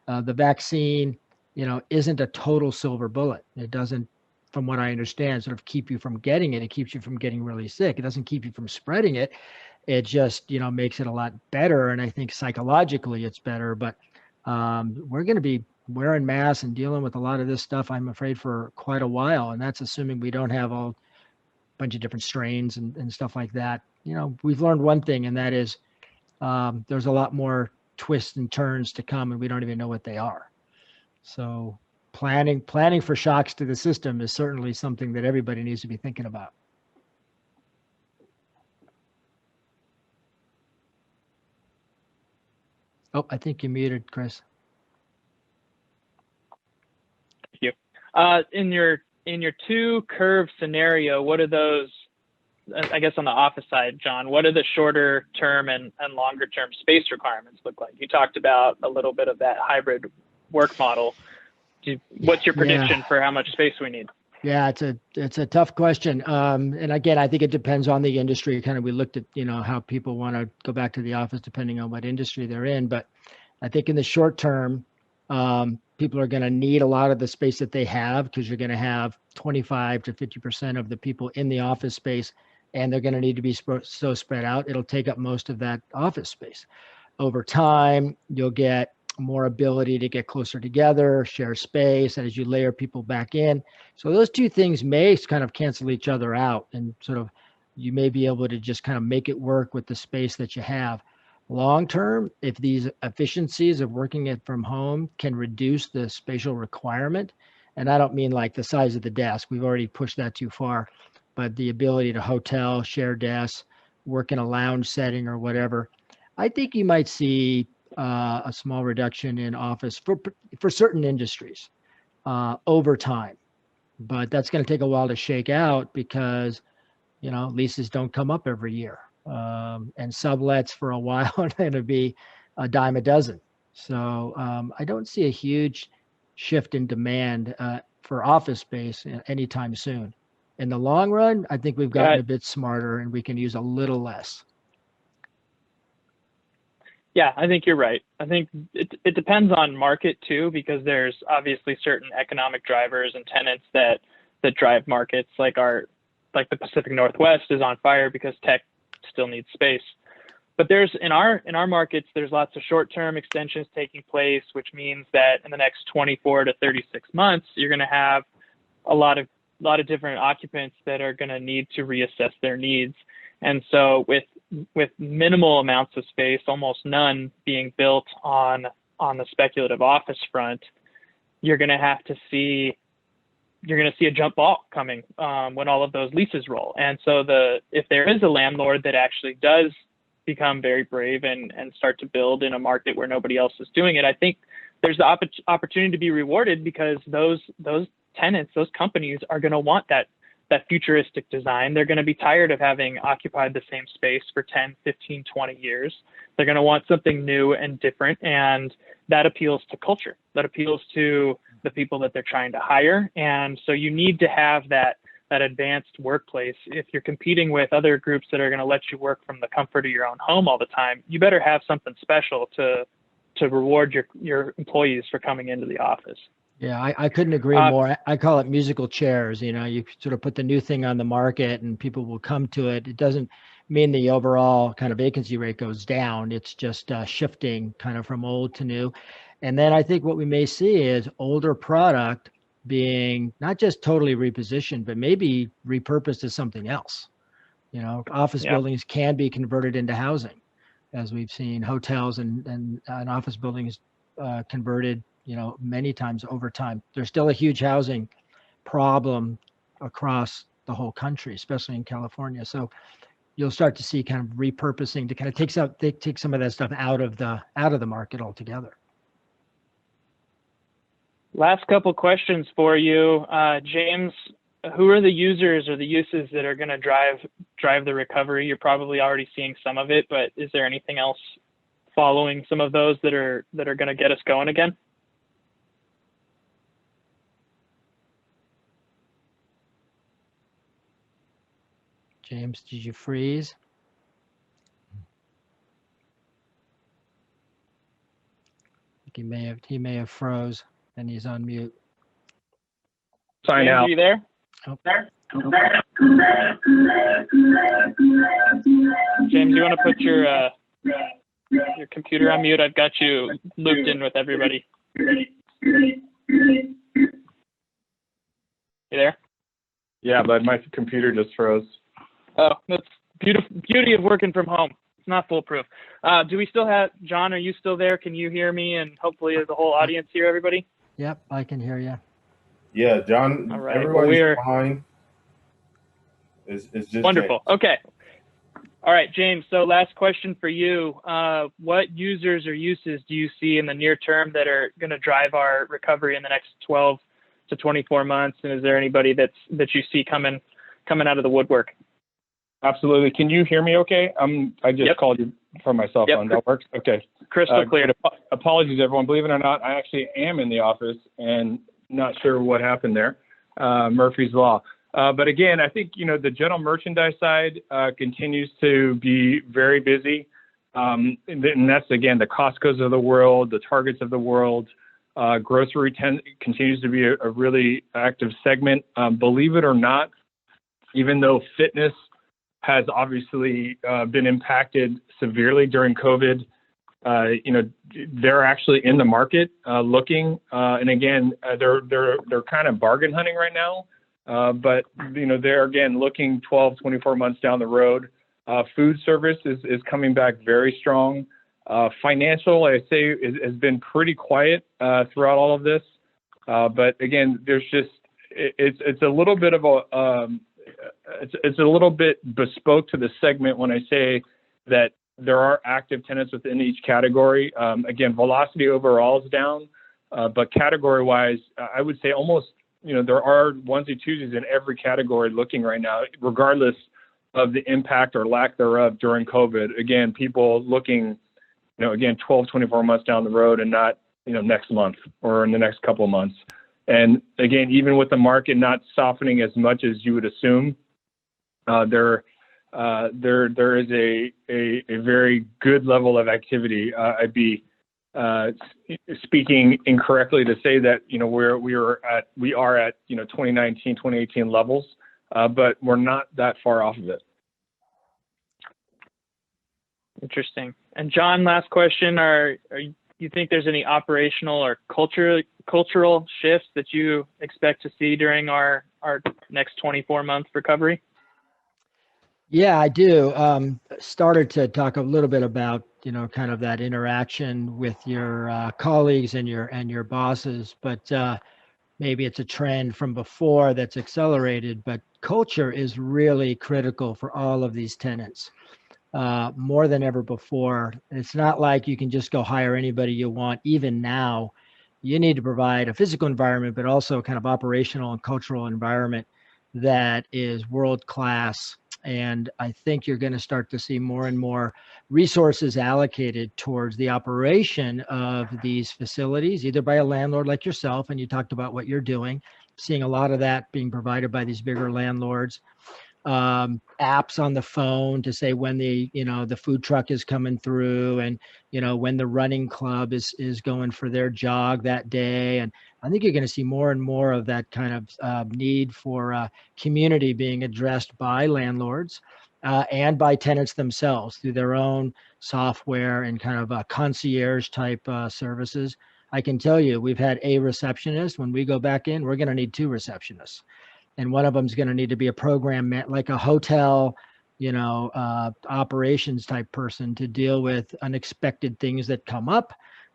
The vaccine, isn't a total silver bullet. It doesn't, from what I understand, sort of keep you from getting it. It keeps you from getting really sick. It doesn't keep you from spreading it. It just, makes it a lot better. And I think psychologically it's better, but we're going to be wearing masks and dealing with a lot of this stuff, I'm afraid, for quite a while. And that's assuming we don't have a bunch of different strains and stuff like that. We've learned one thing, and that is there's a lot more twists and turns to come, and we don't even know what they are. So planning for shocks to the system is certainly something that everybody needs to be thinking about. Oh, I think you muted, Chris. Thank you. In your 2 curve scenario, what are those, I guess on the office side, John, what do the shorter term and longer term space requirements look like? You talked about a little bit of that hybrid work model. What's your prediction for how much space we need? Yeah, it's a tough question. And again, I think it depends on the industry. Kind of, we looked at, how people want to go back to the office depending on what industry they're in. But I think in the short term, people are going to need a lot of the space that they have, because you're going to have 25 to 50% of the people in the office space, and they're going to need to be so spread out. It'll take up most of that office space. Over time, you'll get more ability to get closer together, share space as you layer people back in. So those 2 things may kind of cancel each other out, and sort of you may be able to just kind of make it work with the space that you have. Long term, if these efficiencies of working it from home can reduce the spatial requirement, And I don't mean like the size of the desk. We've already pushed that too far, but the ability to hotel, share desks, work in a lounge setting or whatever. I think you might see a small reduction in office for certain industries over time, but that's going to take a while to shake out because leases don't come up every year, and sublets for a while are going to be a dime a dozen. So I don't see a huge shift in demand for office space anytime soon. In the long run, I think we've gotten a bit smarter and we can use a little less. Yeah, I think you're right. I think it depends on market too, because there's obviously certain economic drivers and tenants that drive markets, like the Pacific Northwest is on fire because tech still needs space. But there's in our markets, there's lots of short-term extensions taking place, which means that in the next 24 to 36 months, you're going to have a lot of different occupants that are going to need to reassess their needs. And so with minimal amounts of space, almost none being built on the speculative office front, you're going to see a jump ball coming when all of those leases roll. And so if there is a landlord that actually does become very brave and start to build in a market where nobody else is doing it, I think there's the opportunity to be rewarded, because those tenants, those companies are going to want that futuristic design. They're going to be tired of having occupied the same space for 10, 15, 20 years. They're going to want something new and different. And that appeals to culture. That appeals to the people that they're trying to hire. And so you need to have that advanced workplace. If you're competing with other groups that are going to let you work from the comfort of your own home all the time, you better have something special to reward your employees for coming into the office. Yeah, I couldn't agree more. I call it musical chairs. You sort of put the new thing on the market and people will come to it. It doesn't mean the overall kind of vacancy rate goes down. It's just shifting kind of from old to new. And then I think what we may see is older product being not just totally repositioned, but maybe repurposed as something else. Office buildings can be converted into housing, as we've seen hotels and office buildings converted, many times over time. There's still a huge housing problem across the whole country, especially in California. So you'll start to see kind of repurposing to kind of take some of that stuff out of the market altogether. Last couple questions for you, James. Who are the users or the uses that are going to drive the recovery? You're probably already seeing some of it, but is there anything else following some of those that are going to get us going again? James, did you freeze? He may have froze and he's on mute. Sorry, James, are you there? Oh. James, you want to put your computer on mute? I've got you looped in with everybody. You there? Yeah, but my computer just froze. Oh, that's beauty of working from home. It's not foolproof. Do we still have John? Are you still there? Can you hear me? And hopefully the whole audience hear everybody. Yep, I can hear you. Yeah, John. All right. Everybody's fine. It's just wonderful. James. Okay. All right, James. So last question for you. What users or uses do you see in the near term that are going to drive our recovery in the next 12 to 24 months? And is there anybody that you see coming out of the woodwork? Absolutely. Can you hear me okay? I just called you from my cell phone. That works? Okay. Crystal clear. Apologies, everyone. Believe it or not, I actually am in the office and not sure what happened there. Murphy's Law. But again, I think, the general merchandise side continues to be very busy. And that's, again, the Costco's of the world, the Targets of the world. Grocery continues to be a really active segment. Believe it or not, even though fitness has obviously been impacted severely during COVID, they're actually in the market looking. And again, they're kind of bargain hunting right now. But, they're, again, looking 12, 24 months down the road. Food service is coming back very strong. Financial, I say, has been pretty quiet throughout all of this. But again, there's just, it's a little bit of a, it's a little bit bespoke to the segment when I say that there are active tenants within each category. Again, velocity overall is down, but category wise, I would say almost, there are onesie twosies in every category looking right now, regardless of the impact or lack thereof during COVID. Again, people looking, again, 12, 24 months down the road and not, next month or in the next couple of months. And again, even with the market not softening as much as you would assume, there is a very good level of activity. I'd be speaking incorrectly to say that we are at 2019, 2018 levels, but we're not that far off of it. Interesting. And John, last question: you think there's any operational or cultural shifts that you expect to see during our next 24-month recovery? Yeah, I do. Started to talk a little bit about, kind of that interaction with your colleagues and your bosses, but maybe it's a trend from before that's accelerated, but culture is really critical for all of these tenants, more than ever before. It's not like you can just go hire anybody you want. Even now, you need to provide a physical environment, but also kind of operational and cultural environment that is world-class. And I think you're going to start to see more and more resources allocated towards the operation of these facilities, either by a landlord like yourself, and you talked about what you're doing, seeing a lot of that being provided by these bigger landlords. Apps on the phone to say when the food truck is coming through, and when the running club is going for their jog that day. And I think you're going to see more and more of that kind of need for community being addressed by landlords and by tenants themselves through their own software and kind of concierge type services. I can tell you, we've had a receptionist. When we go back in, we're going to need 2 receptionists. And one of them is going to need to be a program, like a hotel, operations type person to deal with unexpected things that come up,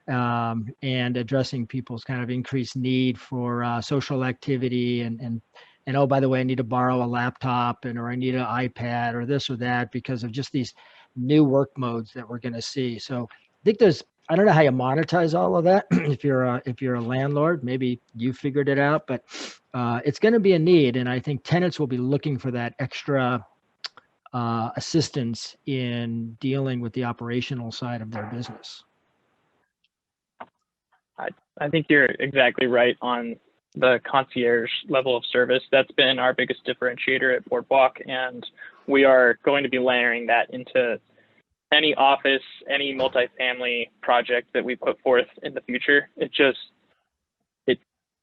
and addressing people's kind of increased need for social activity and oh, by the way, I need to borrow a laptop or I need an iPad or this or that because of just these new work modes that we're going to see. So I think I don't know how you monetize all of that. If you're a landlord, maybe you figured it out, but it's going to be a need, and I think tenants will be looking for that extra assistance in dealing with the operational side of their business. I think you're exactly right on the concierge level of service. That's been our biggest differentiator at Boardwalk, and we are going to be layering that into any office, any multifamily project that we put forth in the future. It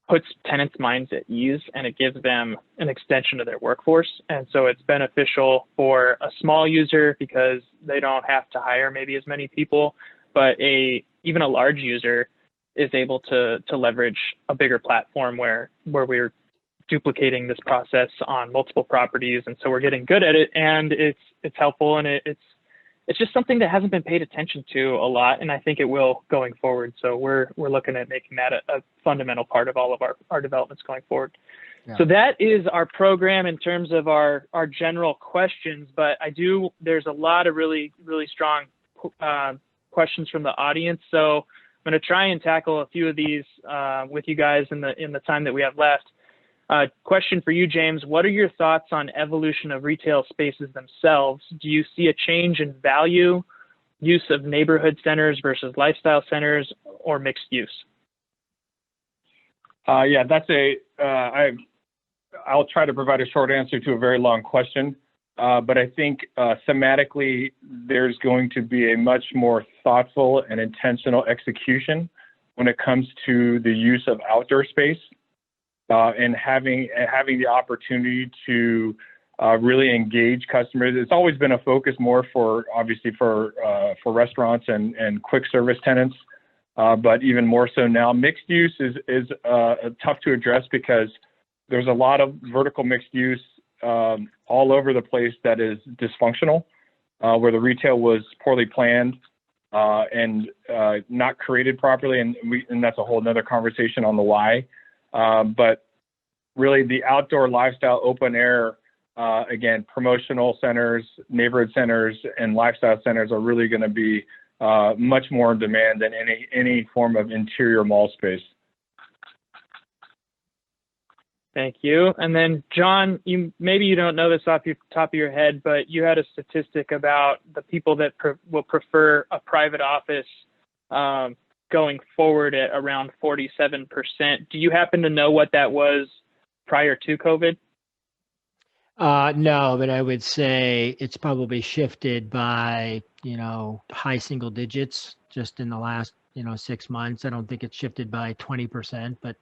puts tenants' minds at ease, and it gives them an extension of their workforce. And so it's beneficial for a small user because they don't have to hire maybe as many people, but even a large user is able to leverage a bigger platform where we're duplicating this process on multiple properties. And so we're getting good at it, and it's helpful, and it's just something that hasn't been paid attention to a lot, and I think it will going forward. So we're looking at making that a fundamental part of all of our developments going forward. Yeah. So that is our program in terms of our general questions, but there's a lot of really, really strong questions from the audience. So I'm going to try and tackle a few of these with you guys in the time that we have left. Question for you, James. What are your thoughts on evolution of retail spaces themselves? Do you see a change in value, use of neighborhood centers versus lifestyle centers, or mixed use? Yeah, I'll try to provide a short answer to a very long question. But I think thematically, there's going to be a much more thoughtful and intentional execution when it comes to the use of outdoor space. And having the opportunity to really engage customers. It's always been a focus more for restaurants and quick service tenants, but even more so now. Mixed use is tough to address because there's a lot of vertical mixed use all over the place that is dysfunctional, where the retail was poorly planned and not created properly, and that's a whole nother conversation on the why. But really the outdoor lifestyle open air, again, promotional centers, neighborhood centers, and lifestyle centers are really going to be much more in demand than any form of interior mall space. Thank you. And then John, maybe you don't know this off the top of your head, but you had a statistic about the people that will prefer a private office going forward at around 47%. Do you happen to know what that was prior to COVID? No, but I would say it's probably shifted by, high single digits just in the last, 6 months. I don't think it's shifted by 20%, but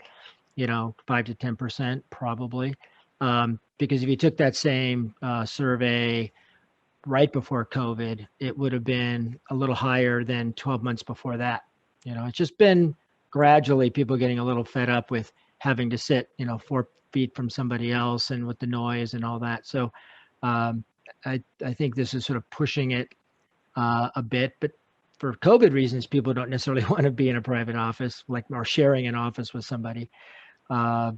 5 to 10% probably. Because if you took that same survey right before COVID, it would have been a little higher than 12 months before that. It's just been gradually people getting a little fed up with having to sit, 4 feet from somebody else and with the noise and all that. So I think this is sort of pushing it a bit, but for COVID reasons, people don't necessarily want to be in a private office, or sharing an office with somebody. I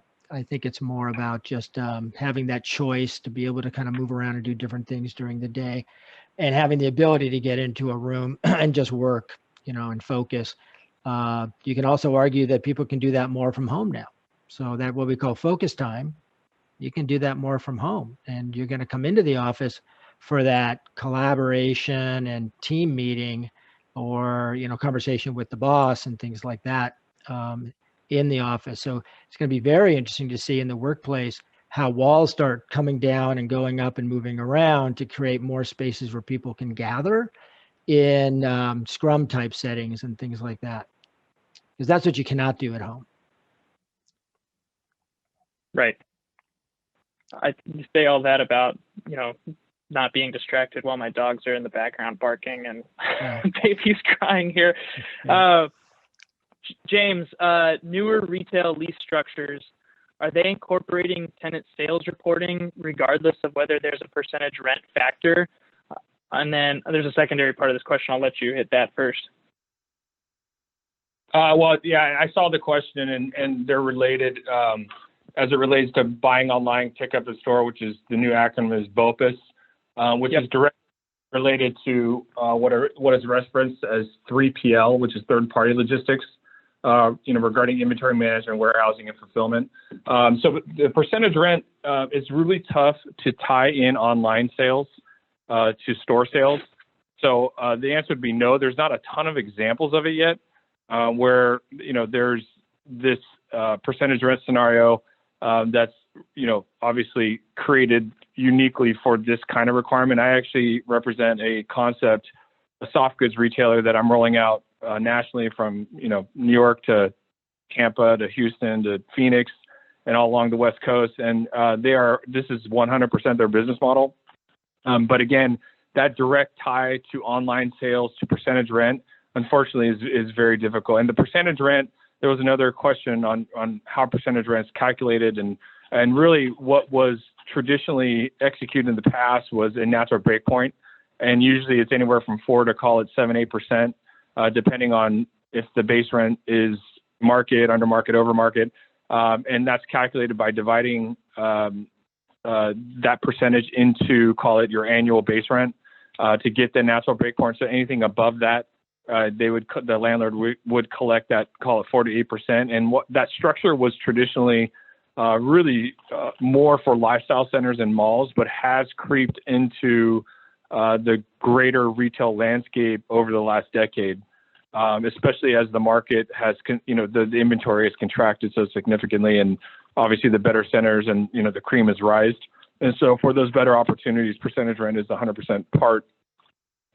think it's more about just having that choice to be able to kind of move around and do different things during the day, and having the ability to get into a room and just work, and focus. You can also argue that people can do that more from home now. So that what we call focus time, you can do that more from home, and you're going to come into the office for that collaboration and team meeting, or conversation with the boss and things like that in the office. So it's going to be very interesting to see in the workplace how walls start coming down and going up and moving around to create more spaces where people can gather in Scrum type settings and things like that, because that's what you cannot do at home. Right. I say all that about, not being distracted while my dogs are in the background barking and baby's crying here. Yeah. James, newer retail lease structures, are they incorporating tenant sales reporting regardless of whether there's a percentage rent factor? And then there's a secondary part of this question. I'll let you hit that first. Well, yeah, I saw the question, and they're related as it relates to buying online, pick up in store, which is the new acronym is BOPUS, which is directly related to what is referenced as 3PL, which is third-party logistics, regarding inventory management, warehousing, and fulfillment. So the percentage rent is really tough to tie in online sales to store sales. So the answer would be no. There's not a ton of examples of it yet where there's this percentage rent scenario that's obviously created uniquely for this kind of requirement. I actually represent a soft goods retailer that I'm rolling out nationally from New York to Tampa to Houston to Phoenix and all along the West Coast, and this is 100% their business model. But again, that direct tie to online sales to percentage rent, unfortunately, is very difficult. And the percentage rent, there was another question on how percentage rent is calculated, and really what was traditionally executed in the past was a natural breakpoint, and usually it's anywhere from 4 to call it 7-8%, depending on if the base rent is market, under market, over market, and that's calculated by dividing that percentage into, call it your annual base rent, to get the natural breakpoint. So anything above that, the landlord would collect that, call it 4 to 8%. And what that structure was traditionally really more for lifestyle centers and malls, but has creeped into the greater retail landscape over the last decade, especially as the market has, the inventory has contracted so significantly, and obviously the better centers and the cream has rised. And so for those better opportunities, percentage rent is 100% part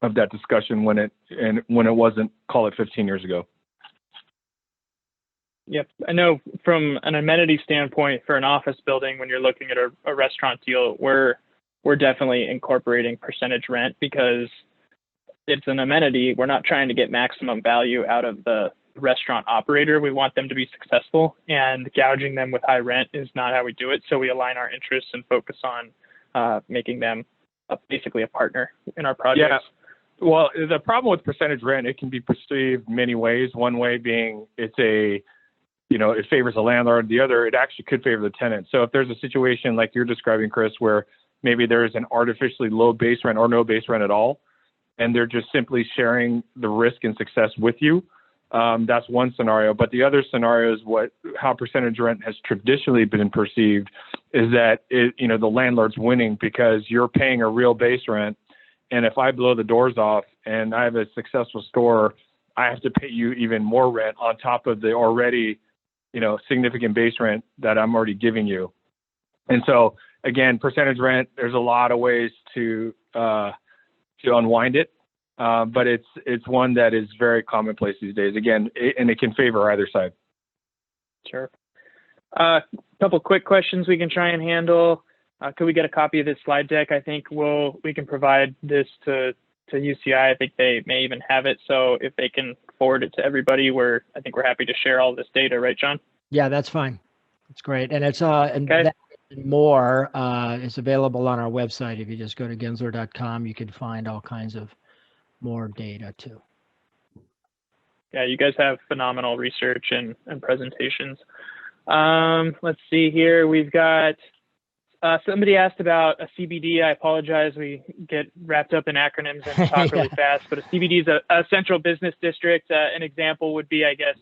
of that discussion when it wasn't, call it 15 years ago. Yep. I know from an amenity standpoint for an office building, when you're looking at a restaurant deal, we're definitely incorporating percentage rent because it's an amenity. We're not trying to get maximum value out of the restaurant operator. We want them to be successful, and gouging them with high rent is not how we do it. So we align our interests and focus on making them basically a partner in our projects. Yeah. Well, the problem with percentage rent, it can be perceived many ways. One way being it's it favors the landlord. The other, it actually could favor the tenant. So if there's a situation like you're describing, Chris, where maybe there is an artificially low base rent or no base rent at all, and they're just simply sharing the risk and success with you, that's one scenario. But the other scenario is how percentage rent has traditionally been perceived is that the landlord's winning because you're paying a real base rent. And if I blow the doors off and I have a successful store, I have to pay you even more rent on top of the already, significant base rent that I'm already giving you. And so again, percentage rent, there's a lot of ways to unwind it. But it's one that is very commonplace these days. Again, and it can favor either side. Sure. A couple quick questions we can try and handle. Could we get a copy of this slide deck? I think we can provide this to UCI. I think they may even have it. So if they can forward it to everybody, I think we're happy to share all this data, right, John? Yeah, that's fine. That's great. And it's and Okay. that and more is available on our website. If you just go to gensler.com, you can find all kinds of more data too. Yeah, you guys have phenomenal research and presentations. Let's see here. We've got somebody asked about a CBD. I apologize. We get wrapped up in acronyms and talk really fast, but a CBD is a central business district. An example would be, I guess,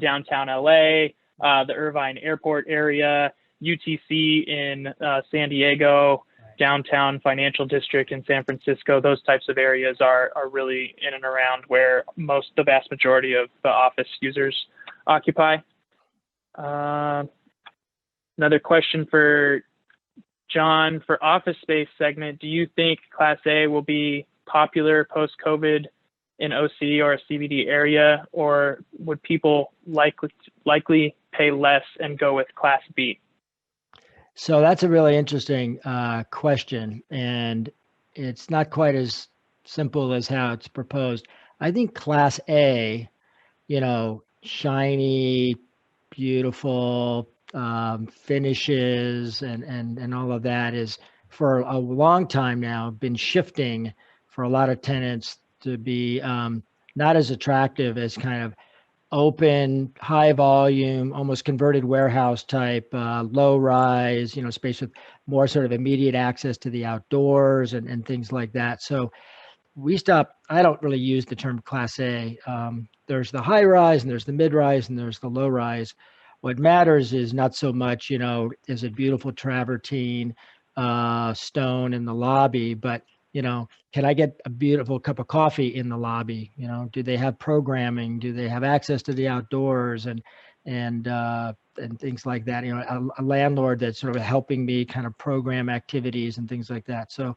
downtown LA, the Irvine Airport area, UTC in San Diego, downtown financial district in San Francisco. Those types of areas are really in and around where the vast majority of the office users occupy. Another question for John, for office space segment, do you think Class A will be popular post-COVID in OC or a CBD area, or would people likely pay less and go with Class B? So that's a really interesting question, and it's not quite as simple as how it's proposed. I think Class A, shiny, beautiful finishes and all of that is for a long time now been shifting for a lot of tenants to be not as attractive as kind of open, high volume, almost converted warehouse type, low rise, space with more sort of immediate access to the outdoors and things like that. So I don't really use the term Class A. There's the high rise and there's the mid rise and there's the low rise. What matters is not so much, is it beautiful travertine, stone in the lobby, but can I get a beautiful cup of coffee in the lobby? Do they have programming? Do they have access to the outdoors and things like that? A landlord that's sort of helping me kind of program activities and things like that. So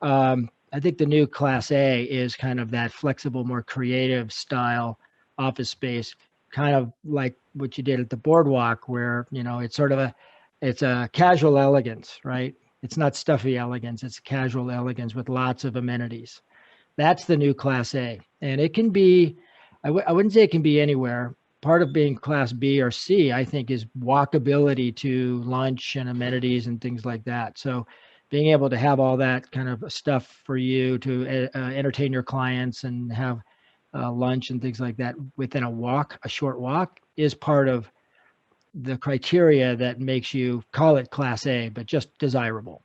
I think the new Class A is kind of that flexible, more creative style office space, kind of like what you did at the Boardwalk, where it's a casual elegance, right? It's not stuffy elegance, it's casual elegance with lots of amenities. That's the new Class A. And it can be, I wouldn't say it can be anywhere. Part of being Class B or C, I think, is walkability to lunch and amenities and things like that. So being able to have all that kind of stuff for you to entertain your clients and have lunch and things like that within a short walk is part of the criteria that makes you call it Class A, but just desirable.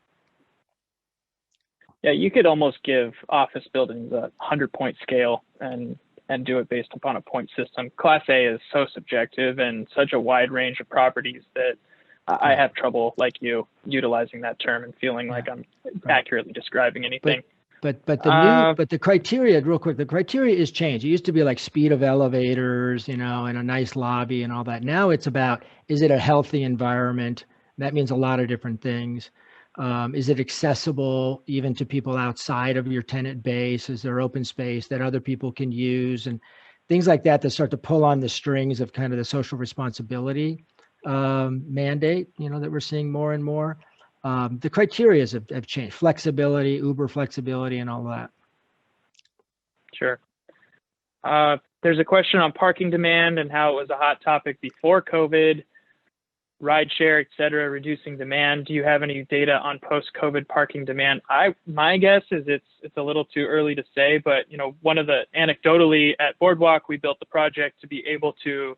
Yeah, you could almost give office buildings a 100-point scale and do it based upon a point system. Class A is so subjective and such a wide range of properties that I have trouble, like you, utilizing that term and feeling like I'm accurately describing anything. But the criteria, real quick, the criteria is changed. It used to be like speed of elevators, and a nice lobby and all that. Now it's about, is it a healthy environment? That means a lot of different things. Is it accessible even to people outside of your tenant base? Is there open space that other people can use and things like that start to pull on the strings of kind of the social responsibility mandate, that we're seeing more and more. The criteria have changed, flexibility, Uber flexibility, and all that. Sure. There's a question on parking demand and how it was a hot topic before COVID, rideshare, et cetera, reducing demand. Do you have any data on post-COVID parking demand? My guess is it's a little too early to say, but anecdotally at Boardwalk, we built the project to be able to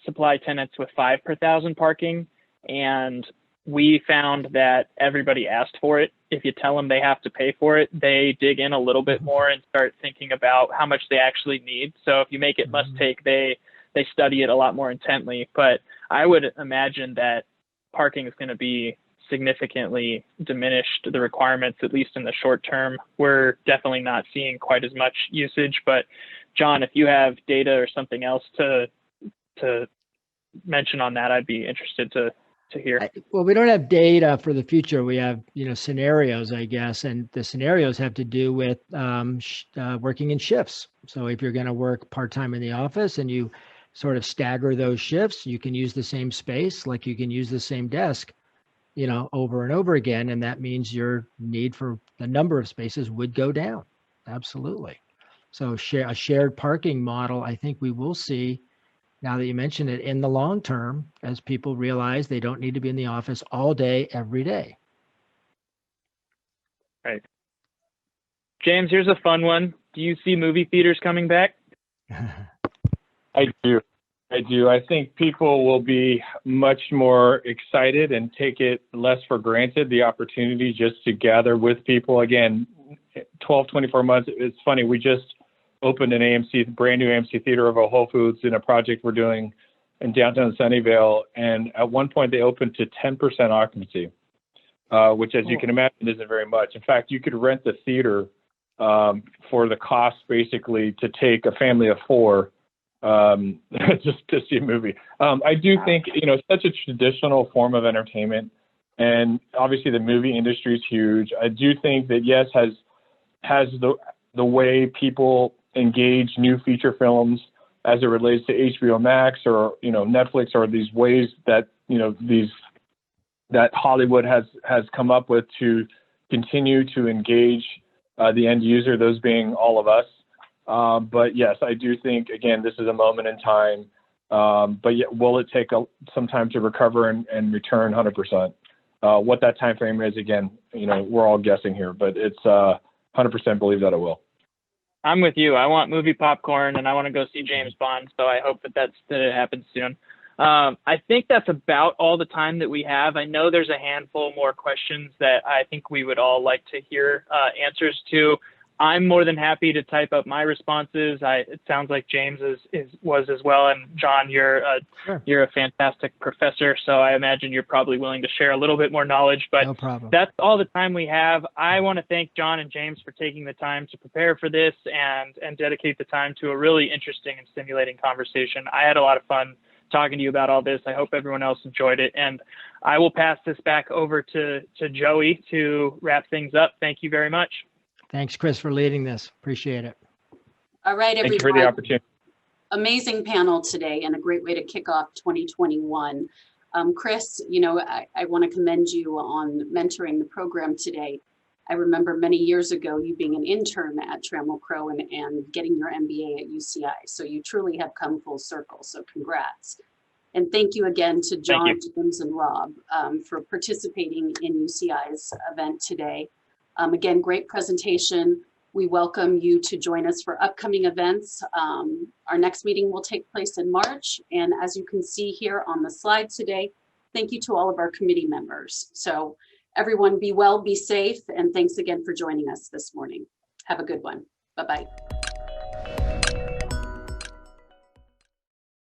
supply tenants with 5 per 1,000 parking, and we found that everybody asked for it. If you tell them they have to pay for it, they dig in a little bit more and start thinking about how much they actually need. So if you make it must take, they study it a lot more intently. But I would imagine that parking is going to be significantly diminished, the requirements, at least in the short term. We're definitely not seeing quite as much usage. But John, if you have data or something else to mention on that, I'd be interested to hear. Well, we don't have data for the future. We have, scenarios, I guess, and the scenarios have to do with working in shifts. So if you're going to work part-time in the office and you sort of stagger those shifts, you can use the same space, like you can use the same desk, over and over again. And that means your need for the number of spaces would go down. Absolutely. So a shared parking model, I think we will see, now that you mention it, in the long term, as people realize they don't need to be in the office all day, every day. Right. James, here's a fun one. Do you see movie theaters coming back? I do. I think people will be much more excited and take it less for granted, the opportunity just to gather with people. Again, 12, 24 months. It's funny. We just opened an brand new AMC theater over Whole Foods in a project we're doing in downtown Sunnyvale. And at one point they opened to 10% occupancy, which, as you can imagine, isn't very much. In fact, you could rent the theater for the cost, basically, to take a family of 4 just to see a movie. I do think, such a traditional form of entertainment, and obviously the movie industry is huge. I do think that, yes, has the way people engage new feature films as it relates to HBO Max or Netflix, or these ways that that Hollywood has come up with to continue to engage the end user, those being all of us. But yes, I do think, again, this is a moment in time. But yet, will it take some time to recover and return 100%? What that time frame is, again, we're all guessing here, but it's 100% believe that it will. I'm with you. I want movie popcorn and I want to go see James Bond. So I hope that it happens soon. I think that's about all the time that we have. I know there's a handful more questions that I think we would all like to hear answers to. I'm more than happy to type up my responses. It sounds like James was as well. And John, you're a fantastic professor, so I imagine you're probably willing to share a little bit more knowledge. But no problem. That's all the time we have. I want to thank John and James for taking the time to prepare for this and dedicate the time to a really interesting and stimulating conversation. I had a lot of fun talking to you about all this. I hope everyone else enjoyed it. And I will pass this back over to Joey to wrap things up. Thank you very much. Thanks, Chris, for leading this. Appreciate it. All right, everyone. Thank you for the opportunity. Amazing panel today and a great way to kick off 2021. Chris, I want to commend you on mentoring the program today. I remember many years ago you being an intern at Trammell Crow and getting your MBA at UCI. So you truly have come full circle. So congrats. And thank you again to John, James, and Rob for participating in UCI's event today. Again, great presentation. We welcome you to join us for upcoming events. Our next meeting will take place in March. And as you can see here on the slide today, thank you to all of our committee members. So everyone be well, be safe, and thanks again for joining us this morning. Have a good one. Bye-bye.